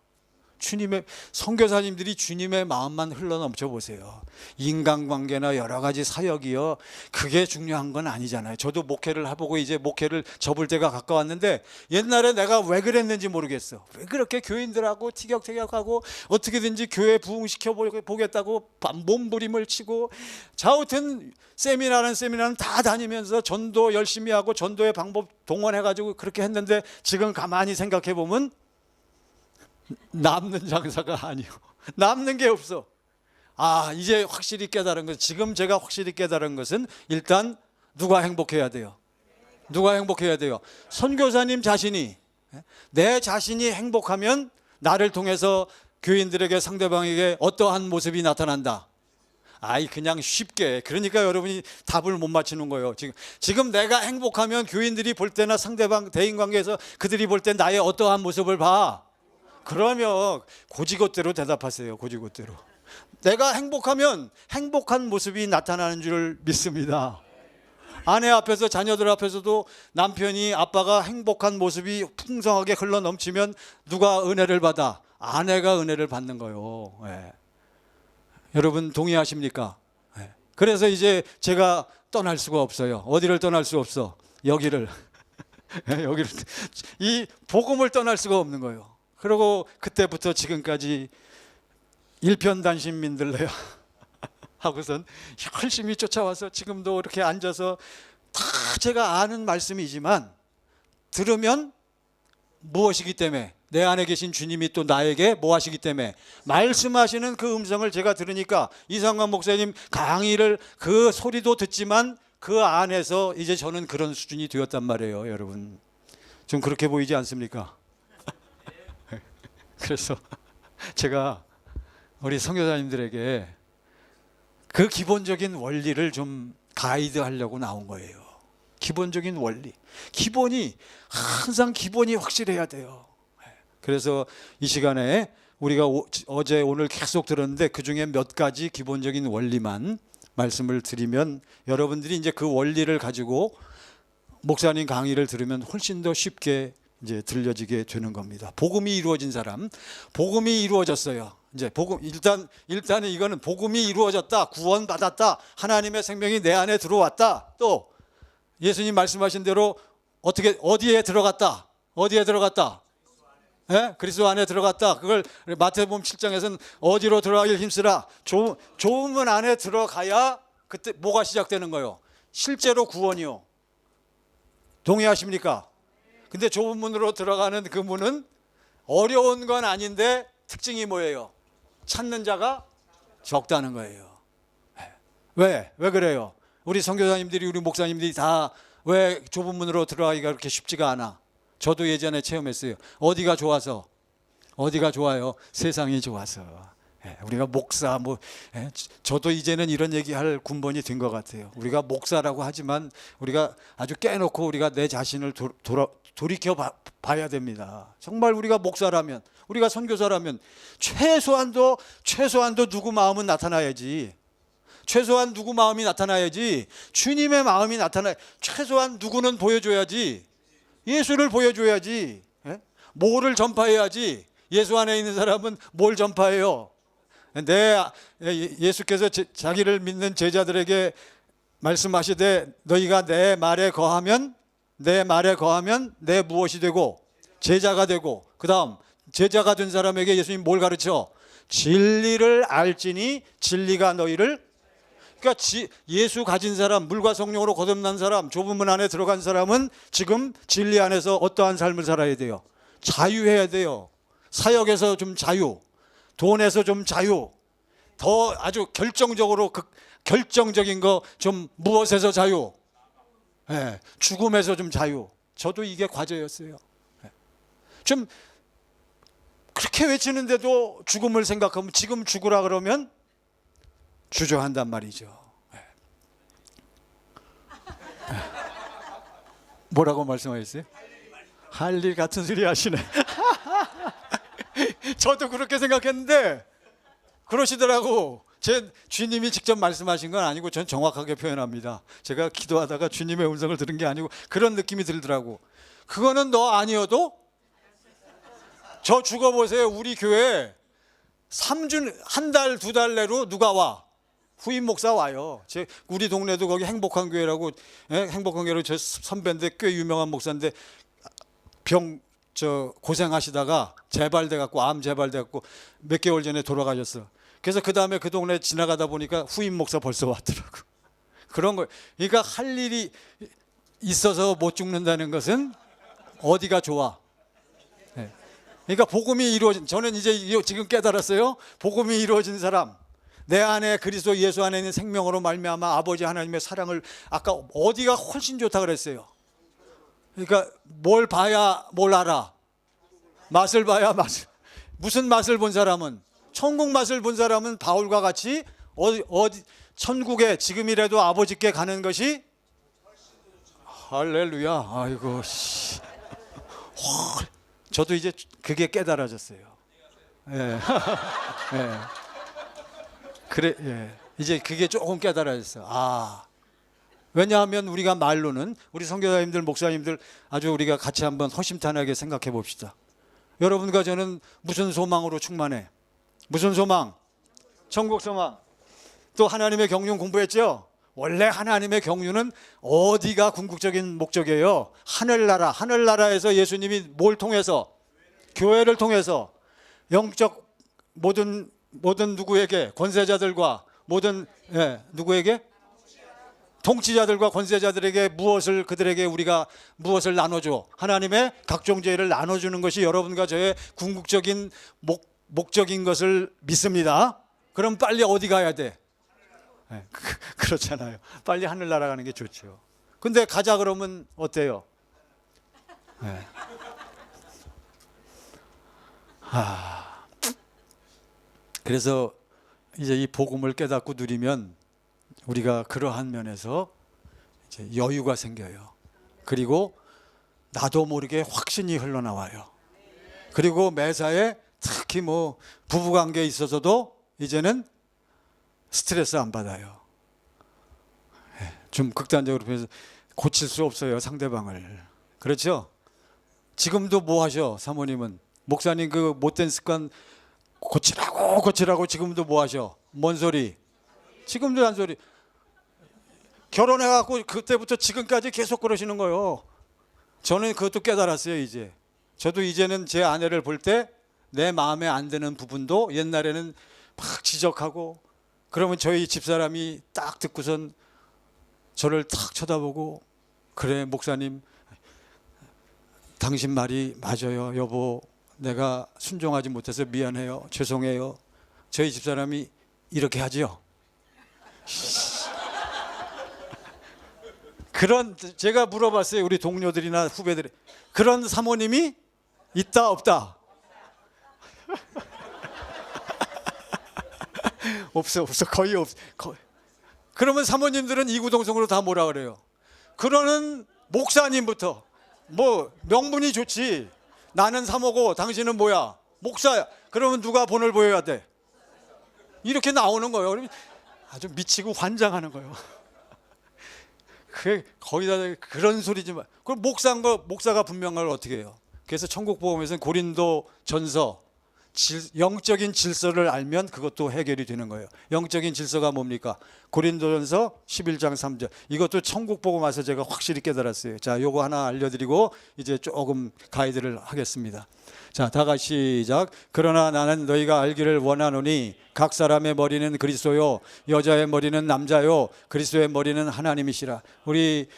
주님의 선교사님들이 주님의 마음만 흘러넘쳐 보세요. 인간관계나 여러 가지 사역이요, 그게 중요한 건 아니잖아요. 저도 목회를 해보고 이제 목회를 접을 때가 가까웠는데 옛날에 내가 왜 그랬는지 모르겠어. 왜 그렇게 교인들하고 티격태격하고 어떻게든지 교회 부흥시켜 보겠다고 몸부림을 치고, 자우튼 세미나는 다 다니면서 전도 열심히 하고 전도의 방법 동원해가지고 그렇게 했는데, 지금 가만히 생각해 보면 남는 장사가 아니요, 남는 게 없어. 이제 확실히 깨달은 것은, 지금 제가 확실히 깨달은 것은, 일단 누가 행복해야 돼요? 누가 행복해야 돼요? 선교사님 자신이. 내 자신이 행복하면 나를 통해서 교인들에게, 상대방에게 어떠한 모습이 나타난다. 그냥 쉽게. 그러니까 여러분이 답을 못 맞추는 거예요. 지금 내가 행복하면 교인들이 볼 때나 상대방 대인관계에서 그들이 볼 때 나의 어떠한 모습을 봐. 그러면 고지것대로 대답하세요. 고지것대로. 내가 행복하면 행복한 모습이 나타나는 줄 믿습니다. 아내 앞에서, 자녀들 앞에서도 남편이, 아빠가 행복한 모습이 풍성하게 흘러 넘치면 누가 은혜를 받아? 아내가 은혜를 받는 거예요. 네. 여러분 동의하십니까? 네. 그래서 이제 제가 떠날 수가 없어요. 어디를 떠날 수 없어? 여기를. 여기를. 이 복음을 떠날 수가 없는 거예요. 그리고 그때부터 지금까지 일편단심 민들레야 하고선 열심히 쫓아와서 지금도 이렇게 앉아서, 다 제가 아는 말씀이지만 들으면 무엇이기 때문에, 내 안에 계신 주님이 또 나에게 뭐 하시기 때문에 말씀하시는 그 음성을 제가 들으니까, 이상관 목사님 강의를 그 소리도 듣지만 그 안에서 이제 저는 그런 수준이 되었단 말이에요. 여러분 좀 그렇게 보이지 않습니까? 그래서 제가 우리 선교사님들에게 그 기본적인 원리를 좀 가이드 하려고 나온 거예요. 기본적인 원리. 기본이, 항상 기본이 확실해야 돼요. 그래서 이 시간에 우리가 어제 오늘 계속 들었는데, 그 중에 몇 가지 기본적인 원리만 말씀을 드리면, 여러분들이 이제 그 원리를 가지고 목사님 강의를 들으면 훨씬 더 쉽게 이제 들려지게 되는 겁니다. 복음이 이루어진 사람, 복음이 이루어졌어요. 이제 복음, 일단은 이거는 복음이 이루어졌다, 구원받았다, 하나님의 생명이 내 안에 들어왔다, 또 예수님 말씀하신 대로 어디에 들어갔다? 어디에 들어갔다? 그리스도 안에 들어갔다. 그걸 마태복음 7장에서는 어디로 들어가길 힘쓰라. 좋은 문 안에 들어가야 그때 뭐가 시작되는 거예요? 실제로 구원이요. 동의하십니까? 근데 좁은 문으로 들어가는 그 문은 어려운 건 아닌데 특징이 뭐예요? 찾는 자가 적다는 거예요. 왜 그래요? 우리 선교사님들이, 우리 목사님들이 다 왜 좁은 문으로 들어가기가 그렇게 쉽지가 않아? 저도 예전에 체험했어요. 어디가 좋아서? 어디가 좋아요? 세상이 좋아서. 우리가 목사, 저도 이제는 이런 얘기할 군번이 된 것 같아요. 우리가 목사라고 하지만 우리가 아주 깨놓고 우리가 내 자신을 돌이켜 봐야 됩니다. 정말 우리가 목사라면, 우리가 선교사라면 최소한도 누구 마음은 나타나야지. 최소한 누구 마음이 나타나야지. 주님의 마음이 나타나야. 최소한 누구는 보여줘야지. 예수를 보여줘야지. 뭐를 전파해야지. 예수 안에 있는 사람은 뭘 전파해요? 예수께서 자기를 믿는 제자들에게 말씀하시되, 너희가 내 말에 거하면 내 무엇이 되고? 제자가 되고. 그 다음 제자가 된 사람에게 예수님 뭘 가르쳐? 진리를 알지니 진리가 너희를. 그러니까 예수 가진 사람, 물과 성령으로 거듭난 사람, 좁은 문 안에 들어간 사람은 지금 진리 안에서 어떠한 삶을 살아야 돼요? 자유해야 돼요. 사역에서 좀 자유, 돈에서 좀 자유, 더 아주 결정적인 거 좀 무엇에서 자유, 죽음에서 좀 자유. 저도 이게 과제였어요. 좀 그렇게 외치는데도 죽음을 생각하면, 지금 죽으라 그러면 주저한단 말이죠. 뭐라고 말씀하셨어요? 할 일 같은 소리 하시네. 저도 그렇게 생각했는데 그러시더라고. 제 주님이 직접 말씀하신 건 아니고 전 정확하게 표현합니다. 제가 기도하다가 주님의 음성을 들은 게 아니고 그런 느낌이 들더라고. 그거는 너 아니어도 저 죽어보세요. 우리 교회 3주, 한 달, 두 달 내로 누가 와? 후임 목사 와요. 우리 동네도 거기 행복한 교회라고, 행복한 교회로 저 선배인데 꽤 유명한 목사인데 고생하시다가 재발돼 갖고 암 재발돼 갖고 몇 개월 전에 돌아가셨어. 그래서 그 다음에 그 동네 지나가다 보니까 후임 목사 벌써 왔더라고. 그런 거. 그러니까 할 일이 있어서 못 죽는다는 것은 어디가 좋아? 네. 그러니까 복음이 이루어진, 저는 이제 지금 깨달았어요. 복음이 이루어진 사람, 내 안에 그리스도 예수 안에 있는 생명으로 말미암아 아버지 하나님의 사랑을, 아까 어디가 훨씬 좋다 그랬어요. 그러니까 뭘 봐야 뭘 알아? 맛을 봐야 맛을. 무슨 맛을 본 사람은, 천국 맛을 본 사람은 바울과 같이 어디 천국에 지금이라도 아버지께 가는 것이, 할렐루야. 아이고 씨. 저도 이제 그게 깨달아졌어요. 예. 예. 그래, 예. 이제 그게 조금 깨달아졌어요. 왜냐하면 우리가 말로는, 우리 선교사님들, 목사님들 아주 우리가 같이 한번 허심탄회하게 생각해 봅시다. 여러분과 저는 무슨 소망으로 충만해? 무슨 소망? 천국 소망. 또 하나님의 경륜 공부했죠? 원래 하나님의 경륜은 어디가 궁극적인 목적이에요? 하늘나라. 하늘나라에서 예수님이 뭘 통해서? 교회를 통해서 영적 모든 누구에게? 권세자들과 모든, 누구에게? 통치자들과 권세자들에게 그들에게 우리가 무엇을 나눠줘? 하나님의 각종 죄를 나눠주는 것이 여러분과 저의 궁극적인 목적인 것을 믿습니다. 그럼 빨리 어디 가야 돼? 그렇잖아요. 빨리 하늘나라 가는 게 좋죠. 근데 가자 그러면 어때요? 그래서 이제 이 복음을 깨닫고 누리면 우리가 그러한 면에서 이제 여유가 생겨요. 그리고 나도 모르게 확신이 흘러나와요. 그리고 매사에 특히 뭐 부부관계에 있어서도 이제는 스트레스 안 받아요. 좀 극단적으로 해서 고칠 수 없어요, 상대방을. 그렇죠? 지금도 뭐 하셔, 사모님은? 목사님 그 못된 습관 고치라고 지금도 뭐 하셔? 뭔 소리? 지금도 한 소리. 결혼해갖고 그때부터 지금까지 계속 그러시는 거예요. 저는 그것도 깨달았어요, 이제. 저도 이제는 제 아내를 볼 때 내 마음에 안 드는 부분도 옛날에는 막 지적하고, 그러면 저희 집사람이 딱 듣고선 저를 탁 쳐다보고, 그래 목사님 당신 말이 맞아요 여보, 내가 순종하지 못해서 미안해요, 죄송해요. 저희 집사람이 이렇게 하지요. 그런, 제가 물어봤어요, 우리 동료들이나 후배들이. 그런 사모님이 있다 없다? 없어 거의 없어. 그러면 사모님들은 이구동성으로 다 뭐라 그래요? 그러는 목사님부터, 뭐 명분이 좋지, 나는 사모고 당신은 뭐야? 목사야. 그러면 누가 본을 보여야 돼? 이렇게 나오는 거예요. 그러면 아주 미치고 환장하는 거예요. 거기다 그런 소리지 마. 그럼 목사가 분명한 걸 어떻게 해요? 그래서 천국복음에서는 고린도전서 영적인 질서를 알면 그것도 해결이 되는 거예요. 영적인 질서가 뭡니까? 고린도전서 11장 3절. 이것도 천국복음 와서 제가 확실히 깨달았어요. 자, 요거 하나 알려드리고 이제 조금 가이드를 하겠습니다. 자, 다 같이 시작. 그러나 나는 너희가 알기를 원하노니 각 사람의 머리는 그리스도요, 여자의 머리는 남자요, 그리스도의 머리는 하나님이시라. 우리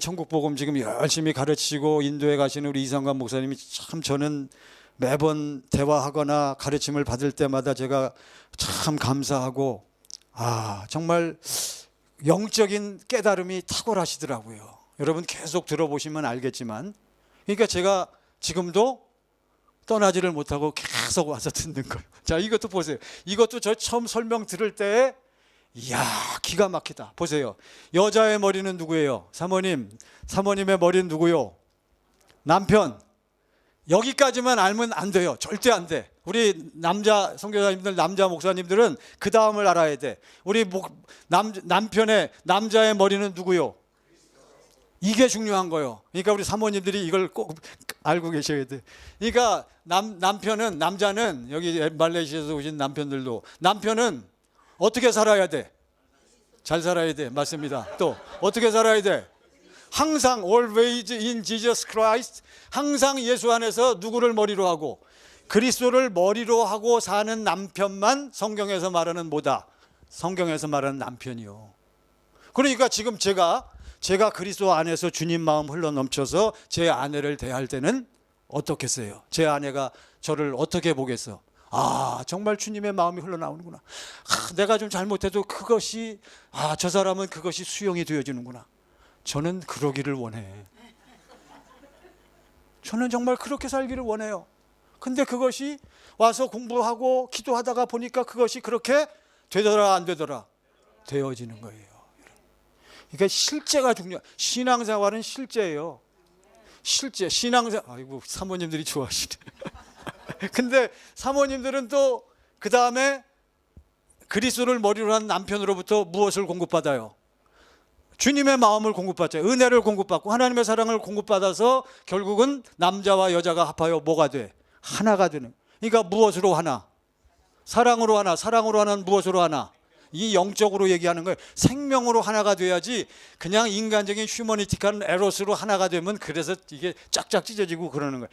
천국복음 지금 열심히 가르치고 인도에 가시는 우리 이성관 목사님이 참, 저는 매번 대화하거나 가르침을 받을 때마다 제가 참 감사하고, 정말 영적인 깨달음이 탁월하시더라고요. 여러분 계속 들어보시면 알겠지만, 그러니까 제가 지금도 떠나지를 못하고 계속 와서 듣는 거예요. 자, 이것도 보세요. 이것도 저 처음 설명 들을 때 이야, 기가 막히다. 보세요. 여자의 머리는 누구예요? 사모님의 머리는 누구요? 남편. 여기까지만 알면 안 돼요. 절대 안 돼. 우리 남자 선교사님들, 남자 목사님들은 그 다음을 알아야 돼. 우리 남자의 머리는 누구요? 이게 중요한 거예요. 그러니까 우리 사모님들이 이걸 꼭 알고 계셔야 돼. 그러니까 남자는 여기 말레이시아에서 오신 남편은 어떻게 살아야 돼? 잘 살아야 돼. 맞습니다. 또 어떻게 살아야 돼? 항상 always in Jesus Christ. 항상 예수 안에서 누구를 머리로 하고 그리스도를 머리로 하고 사는 남편만 성경에서 말하는 뭐다? 성경에서 말하는 남편이요. 그러니까 지금 제가 그리스도 안에서 주님 마음 흘러넘쳐서 제 아내를 대할 때는 어떻겠어요? 제 아내가 저를 어떻게 보겠어? 아, 정말 주님의 마음이 흘러나오는구나. 내가 좀 잘못해도 그것이, 저 사람은 그것이 수용이 되어지는구나. 저는 그러기를 원해. 저는 정말 그렇게 살기를 원해요. 근데 그것이 와서 공부하고 기도하다가 보니까 그것이 그렇게 되더라 안 되더라? 되어지는 거예요. 그러니까 실제가 중요해요. 신앙생활은 실제예요. 실제 아이고 사모님들이 좋아하시네. 근데 사모님들은 또 그 다음에 그리스도를 머리로 한 남편으로부터 무엇을 공급받아요? 주님의 마음을 공급받죠. 은혜를 공급받고 하나님의 사랑을 공급받아서 결국은 남자와 여자가 합하여 뭐가 돼? 하나가 되는. 그러니까 무엇으로 하나? 사랑으로 하나. 사랑으로 하나는 무엇으로 하나? 이 영적으로 얘기하는 거예요. 생명으로 하나가 돼야지 그냥 인간적인 휴머니티한 에로스로 하나가 되면 그래서 이게 짝짝 찢어지고 그러는 거예요.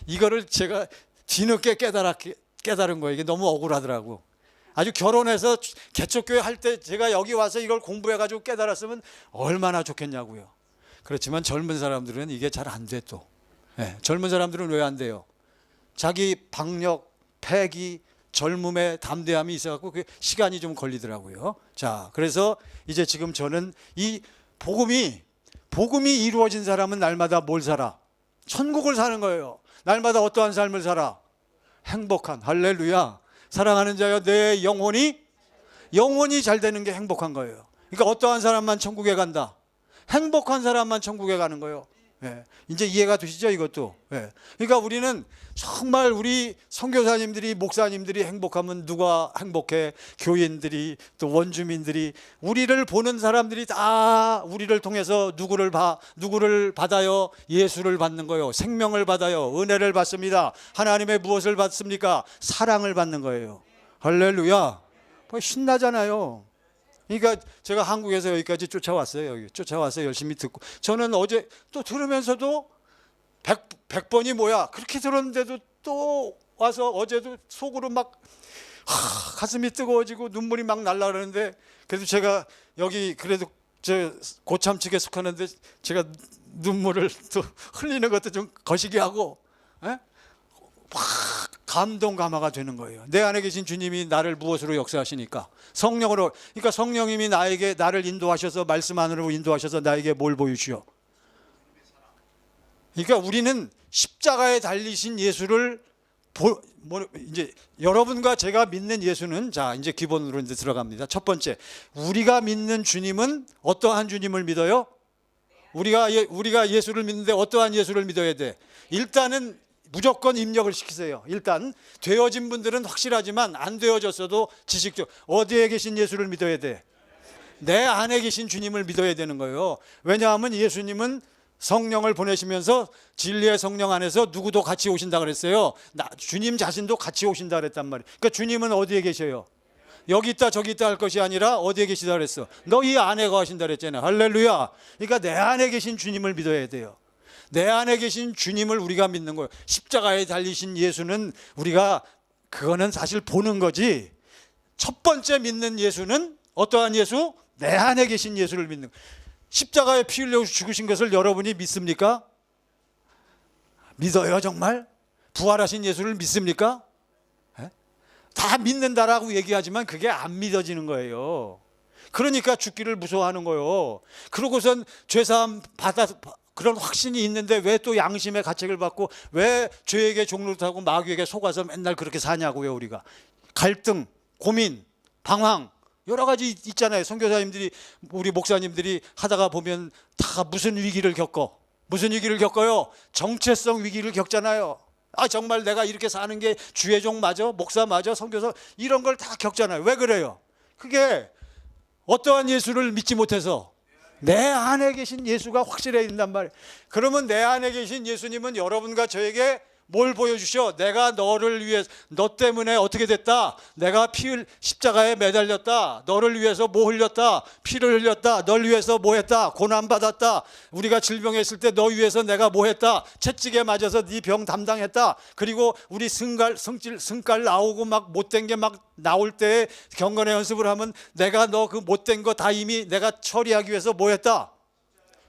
이거를 제가 뒤늦게 깨달은 거예요. 이게 너무 억울하더라고. 아주 결혼해서 개척교회 할 때 제가 여기 와서 이걸 공부해가지고 깨달았으면 얼마나 좋겠냐고요. 그렇지만 젊은 사람들은 이게 잘 안 돼 또. 네, 젊은 사람들은 왜 안 돼요? 자기 박력, 패기, 젊음의 담대함이 있어갖고 그 시간이 좀 걸리더라고요. 자, 그래서 이제 지금 저는 이 복음이 이루어진 사람은 날마다 뭘 살아? 천국을 사는 거예요. 날마다 어떠한 삶을 살아? 행복한, 할렐루야. 사랑하는 자여 내 영혼이 잘 되는 게 행복한 거예요. 그러니까 어떠한 사람만 천국에 간다? 행복한 사람만 천국에 가는 거예요. 예. 이제 이해가 되시죠 이것도? 예. 그러니까 우리는 정말 우리 선교사님들이 목사님들이 행복하면 누가 행복해? 교인들이 또 원주민들이 우리를 보는 사람들이 다 우리를 통해서 누구를 받아요? 예수를 받는 거예요. 생명을 받아요. 은혜를 받습니다. 하나님의 무엇을 받습니까? 사랑을 받는 거예요. 할렐루야. 신나잖아요. 그러니까 제가 한국에서 여기까지 쫓아왔어요. 쫓아와서 열심히 듣고 저는 어제 또 들으면서도 100번이 뭐야 그렇게 들었는데도 또 와서 어제도 속으로 막 가슴이 뜨거워지고 눈물이 막 날라 그러는데 그래도 제가 여기 그래도 저 고참 측에 속하는데 제가 눈물을 또 흘리는 것도 좀 거시기 하고 막 감동 감화가 되는 거예요. 내 안에 계신 주님이 나를 무엇으로 역사하시니까? 성령으로. 그러니까 성령님이 나를 인도하셔서 말씀 안으로 인도하셔서 나에게 뭘 보여주셔? 그러니까 우리는 십자가에 달리신 예수를 이제 여러분과 제가 믿는 예수는 자 이제 기본으로 이제 들어갑니다. 첫 번째, 우리가 믿는 주님은 어떠한 주님을 믿어요? 우리가 예수를 믿는데 어떠한 예수를 믿어야 돼? 일단은 무조건 입력을 시키세요. 일단 되어진 분들은 확실하지만 안 되어졌어도 지식적 어디에 계신 예수를 믿어야 돼? 내 안에 계신 주님을 믿어야 되는 거예요. 왜냐하면 예수님은 성령을 보내시면서 진리의 성령 안에서 누구도 같이 오신다 그랬어요. 주님 자신도 같이 오신다 그랬단 말이에요. 그러니까 주님은 어디에 계셔요? 여기 있다 저기 있다 할 것이 아니라 어디에 계시다 그랬어? 너희 안에 거하신다 그랬잖아요. 할렐루야. 그러니까 내 안에 계신 주님을 믿어야 돼요. 내 안에 계신 주님을 우리가 믿는 거예요. 십자가에 달리신 예수는 우리가 그거는 사실 보는 거지. 첫 번째 믿는 예수는 어떠한 예수? 내 안에 계신 예수를 믿는 거예요. 십자가에 피 흘려 죽으신 것을 여러분이 믿습니까? 믿어요 정말? 부활하신 예수를 믿습니까? 다 믿는다라고 얘기하지만 그게 안 믿어지는 거예요. 그러니까 죽기를 무서워하는 거예요. 그러고선 죄사함 받아 그런 확신이 있는데 왜 또 양심의 가책을 받고 왜 죄에게 종로를 타고 마귀에게 속아서 맨날 그렇게 사냐고요. 우리가 갈등, 고민, 방황 여러 가지 있잖아요. 선교사님들이 우리 목사님들이 하다가 보면 다 무슨 위기를 겪어요? 정체성 위기를 겪잖아요. 정말 내가 이렇게 사는 게 주의 종 맞아? 목사 맞아? 선교사 이런 걸 다 겪잖아요. 왜 그래요? 그게 어떠한 예수를 믿지 못해서 내 안에 계신 예수가 확실해야 된단 말이에요. 그러면 내 안에 계신 예수님은 여러분과 저에게 뭘 보여주셔? 내가 너를 위해, 너 때문에 어떻게 됐다? 내가 십자가에 매달렸다. 너를 위해서 뭐 흘렸다? 피를 흘렸다. 널 위해서 뭐 했다? 고난받았다. 우리가 질병했을 때 너 위해서 내가 뭐 했다? 채찍에 맞아서 네 병 담당했다. 그리고 우리 승깔 나오고 막 못된 게 막 나올 때 경건의 연습을 하면 내가 너 그 못된 거 다 이미 내가 처리하기 위해서 뭐 했다?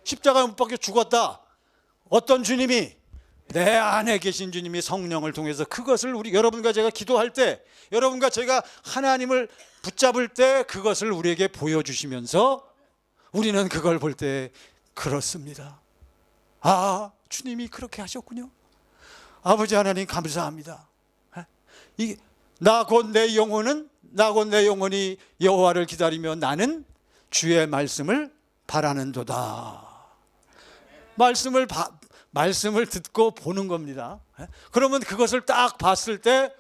십자가에 못 박혀 죽었다. 어떤 주님이? 내 안에 계신 주님이 성령을 통해서 그것을 우리 여러분과 제가 기도할 때, 여러분과 제가 하나님을 붙잡을 때 그것을 우리에게 보여주시면서 우리는 그걸 볼 때 그렇습니다. 아, 주님이 그렇게 하셨군요. 아버지 하나님 감사합니다. 나 곧 내 영혼이 여호와를 기다리며 나는 주의 말씀을 바라는도다. 말씀을 듣고 보는 겁니다. 그러면 그것을 딱 봤을 때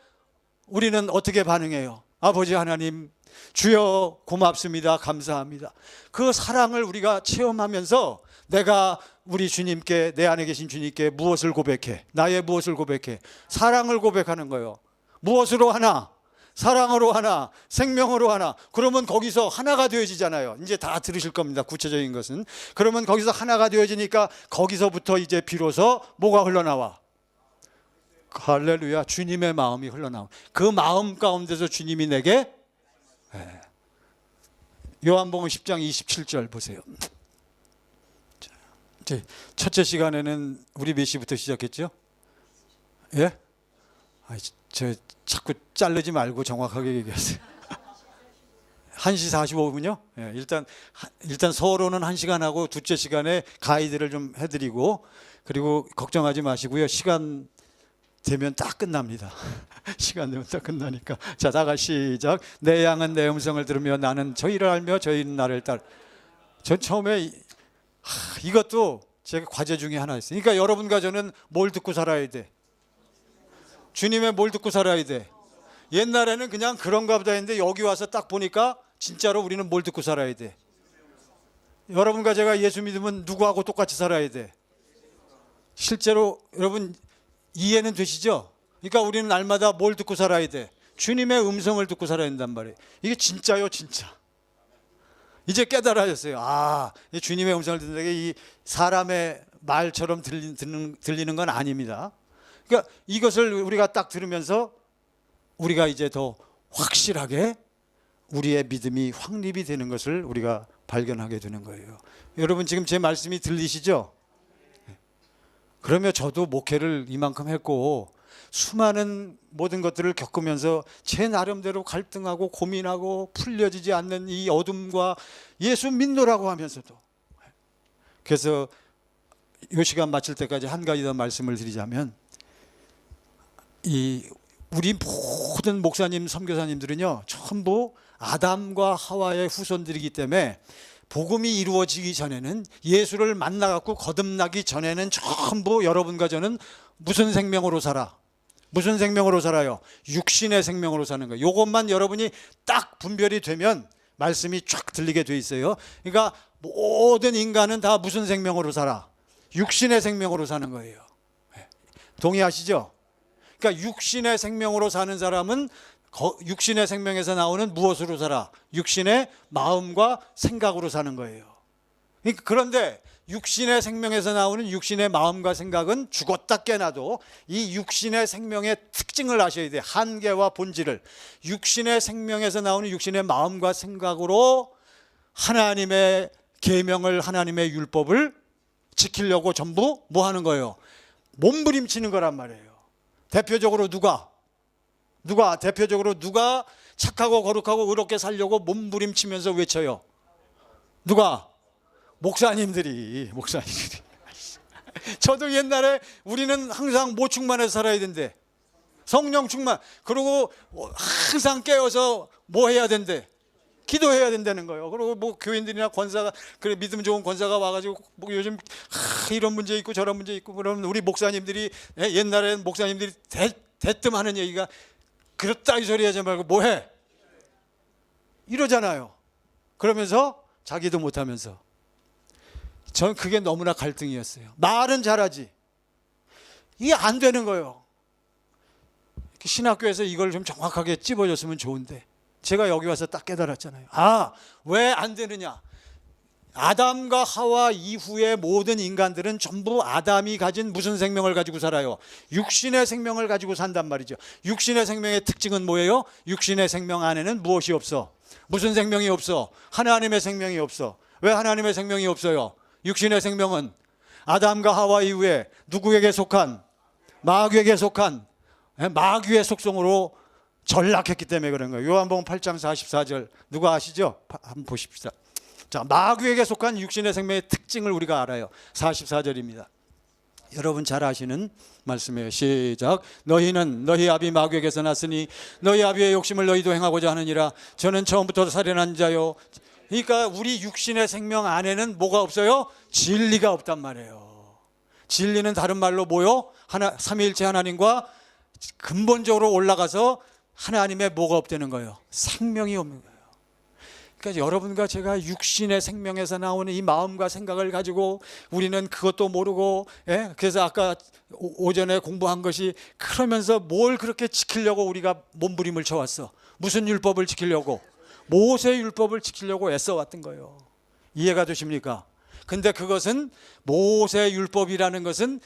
우리는 어떻게 반응해요? 아버지 하나님, 주여 고맙습니다. 감사합니다. 그 사랑을 우리가 체험하면서 내가 우리 주님께, 내 안에 계신 주님께 무엇을 고백해? 나의 무엇을 고백해? 사랑을 고백하는 거예요. 무엇으로 하나? 사랑으로 하나, 생명으로 하나. 그러면 거기서 하나가 되어지잖아요. 이제 다 들으실 겁니다. 구체적인 것은. 그러면 거기서 하나가 되어지니까 거기서부터 이제 비로소 뭐가 흘러나와? 할렐루야. 주님의 마음이 흘러나와. 그 마음 가운데서 주님이 내게, 요한복음 10장 27절 보세요. 이제 첫째 시간에는 우리 몇 시부터 시작했죠? 예? 저 자꾸 자르지 말고 정확하게 얘기하세요. 1시 45분요? 예, 일단 서로는 1시간 하고 둘째 시간에 가이드를 좀 해드리고, 그리고 걱정하지 마시고요. 시간 되면 딱 끝납니다. 시간 되면 딱 끝나니까. 자, 다가 시작. 내 양은 내 음성을 들으며 나는 저희를 알며 저희는 나를 따르. 전 처음에 이것도 제가 과제 중에 하나였어요. 그러니까 여러분과 저는 뭘 듣고 살아야 돼? 주님의 뭘 듣고 살아야 돼? 옛날에는 그냥 그런가 보다 했는데 여기 와서 딱 보니까 진짜로 우리는 뭘 듣고 살아야 돼? 여러분과 제가 예수 믿으면 누구하고 똑같이 살아야 돼? 실제로 여러분 이해는 되시죠? 그러니까 우리는 날마다 뭘 듣고 살아야 돼? 주님의 음성을 듣고 살아야 된단 말이에요. 이게 진짜요, 진짜. 이제 깨달아졌어요. 아, 주님의 음성을 듣는 게 이 사람의 말처럼 들리는 건 아닙니다. 그러니까 이것을 우리가 딱 들으면서 우리가 이제 더 확실하게 우리의 믿음이 확립이 되는 것을 우리가 발견하게 되는 거예요. 여러분 지금 제 말씀이 들리시죠? 그러면 저도 목회를 이만큼 했고 수많은 모든 것들을 겪으면서 제 나름대로 갈등하고 고민하고 풀려지지 않는 이 어둠과 예수 믿노라고 하면서도, 그래서 이 시간 마칠 때까지 한 가지 더 말씀을 드리자면, 우리 모든 목사님, 선교사님들은요 전부 아담과 하와의 후손들이기 때문에 복음이 이루어지기 전에는, 예수를 만나갖고 거듭나기 전에는 전부 여러분과 저는 무슨 생명으로 살아? 무슨 생명으로 살아요? 육신의 생명으로 사는 거예요. 이것만 여러분이 딱 분별이 되면 말씀이 쫙 들리게 돼 있어요. 그러니까 모든 인간은 다 무슨 생명으로 살아? 육신의 생명으로 사는 거예요. 동의하시죠? 그러니까 육신의 생명으로 사는 사람은 육신의 생명에서 나오는 무엇으로 살아? 육신의 마음과 생각으로 사는 거예요. 그런데 육신의 생명에서 나오는 육신의 마음과 생각은 죽었다 깨나도 이 육신의 생명의 특징을 아셔야 돼요. 한계와 본질을. 육신의 생명에서 나오는 육신의 마음과 생각으로 하나님의 계명을, 하나님의 율법을 지키려고 전부 뭐 하는 거예요? 몸부림치는 거란 말이에요. 대표적으로 누가 착하고 거룩하고 의롭게 살려고 몸부림치면서 외쳐요? 누가? 목사님들이. 저도 옛날에 우리는 항상 뭐 충만해서 살아야 된대? 성령 충만. 그리고 항상 깨어서 뭐 해야 된대? 기도해야 된다는 거예요. 그리고 뭐 교인들이나 권사가, 그래 믿음 좋은 권사가 와가지고 뭐 요즘 이런 문제 있고 저런 문제 있고 그러면 우리 목사님들이, 옛날에는 목사님들이 대뜸 하는 얘기가 그렇다 이 소리 하지 말고 뭐 해? 이러잖아요. 그러면서 자기도 못하면서 전 그게 너무나 갈등이었어요. 말은 잘하지 이게 안 되는 거예요. 신학교에서 이걸 좀 정확하게 찝어줬으면 좋은데 제가 여기 와서 딱 깨달았잖아요. 왜 안 되느냐? 아담과 하와 이후의 모든 인간들은 전부 아담이 가진 무슨 생명을 가지고 살아요? 육신의 생명을 가지고 산단 말이죠. 육신의 생명의 특징은 뭐예요? 육신의 생명 안에는 무엇이 없어? 무슨 생명이 없어? 하나님의 생명이 없어. 왜 하나님의 생명이 없어요? 육신의 생명은 아담과 하와 이후에 누구에게 속한? 마귀에게 속한 마귀의 속성으로 전락했기 때문에 그런 거예요. 요한복음 8장 44절 누가 아시죠? 한번 보십시다. 자, 마귀에게 속한 육신의 생명의 특징을 우리가 알아요. 44절입니다. 여러분 잘 아시는 말씀이에요. 시작. 너희는 너희 아비 마귀에게서 났으니 너희 아비의 욕심을 너희도 행하고자 하느니라. 저는 처음부터 살인한 자요. 그러니까 우리 육신의 생명 안에는 뭐가 없어요? 진리가 없단 말이에요. 진리는 다른 말로 뭐요? 삼위일체 하나님과 근본적으로 올라가서 하나님의 뭐가 없다는 거예요? 생명이 없는 거예요. 그러니까 여러분과 제가 육신의 생명에서 나오는 이 마음과 생각을 가지고 우리는 그것도 모르고, 그래서 아까 오전에 공부한 것이 그러면서 뭘 그렇게 지키려고 우리가 몸부림을 쳐왔어? 무슨 율법을 지키려고? 모세 율법을 지키려고 애써왔던 거예요. 이해가 되십니까? 근데 그것은 모세 율법이라는 것은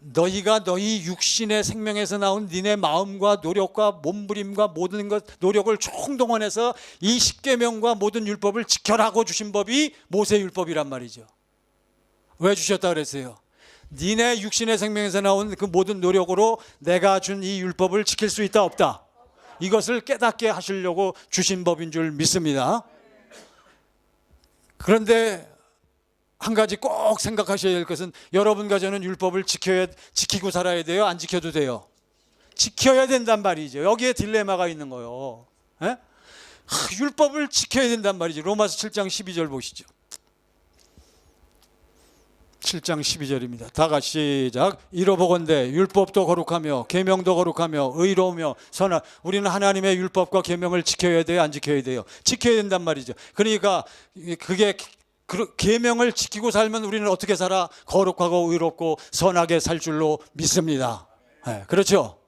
너희가 너희 육신의 생명에서 나온 니네 마음과 노력과 몸부림과 모든 것 노력을 총동원해서 이 십계명과 모든 율법을 지켜라고 주신 법이 모세 율법이란 말이죠. 왜 주셨다 그랬어요? 니네 육신의 생명에서 나온 그 모든 노력으로 내가 준 이 율법을 지킬 수 있다 없다? 이것을 깨닫게 하시려고 주신 법인 줄 믿습니다. 그런데 한 가지 꼭 생각하셔야 될 것은 여러분과 저는 율법을 지키고 살아야 돼요? 안 지켜도 돼요? 지켜야 된단 말이죠. 여기에 딜레마가 있는 거예요. 율법을 지켜야 된단 말이죠. 로마서 7장 12절 보시죠. 7장 12절입니다. 다 같이 시작. 이러보건대 율법도 거룩하며 계명도 거룩하며 의로우며 선하. 우리는 하나님의 율법과 계명을 지켜야 돼요? 안 지켜야 돼요? 지켜야 된단 말이죠. 그러니까 그게 계명을 지키고 살면 우리는 어떻게 살아? 거룩하고 의롭고 선하게 살 줄로 믿습니다. 그렇죠?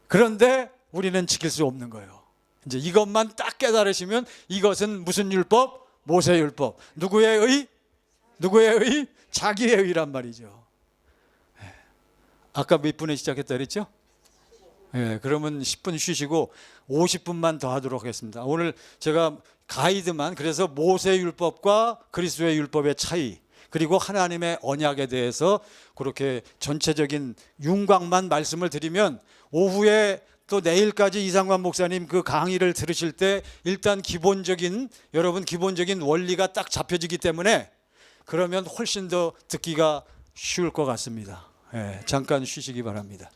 그런데 우리는 지킬 수 없는 거예요. 이제 이것만 딱 깨달으시면 이것은 무슨 율법? 모세 율법. 누구의 의? 누구의 의? 자기의 의란 말이죠. 아까 몇 분에 시작했다 그랬죠? 그러면 10분 쉬시고 50분만 더 하도록 하겠습니다. 오늘 제가 가이드만, 그래서 모세 율법과 그리스도의 율법의 차이, 그리고 하나님의 언약에 대해서 그렇게 전체적인 윤곽만 말씀을 드리면, 오후에 또 내일까지 이상관 목사님 그 강의를 들으실 때 일단 여러분 기본적인 원리가 딱 잡혀지기 때문에 그러면 훨씬 더 듣기가 쉬울 것 같습니다. 잠깐 쉬시기 바랍니다.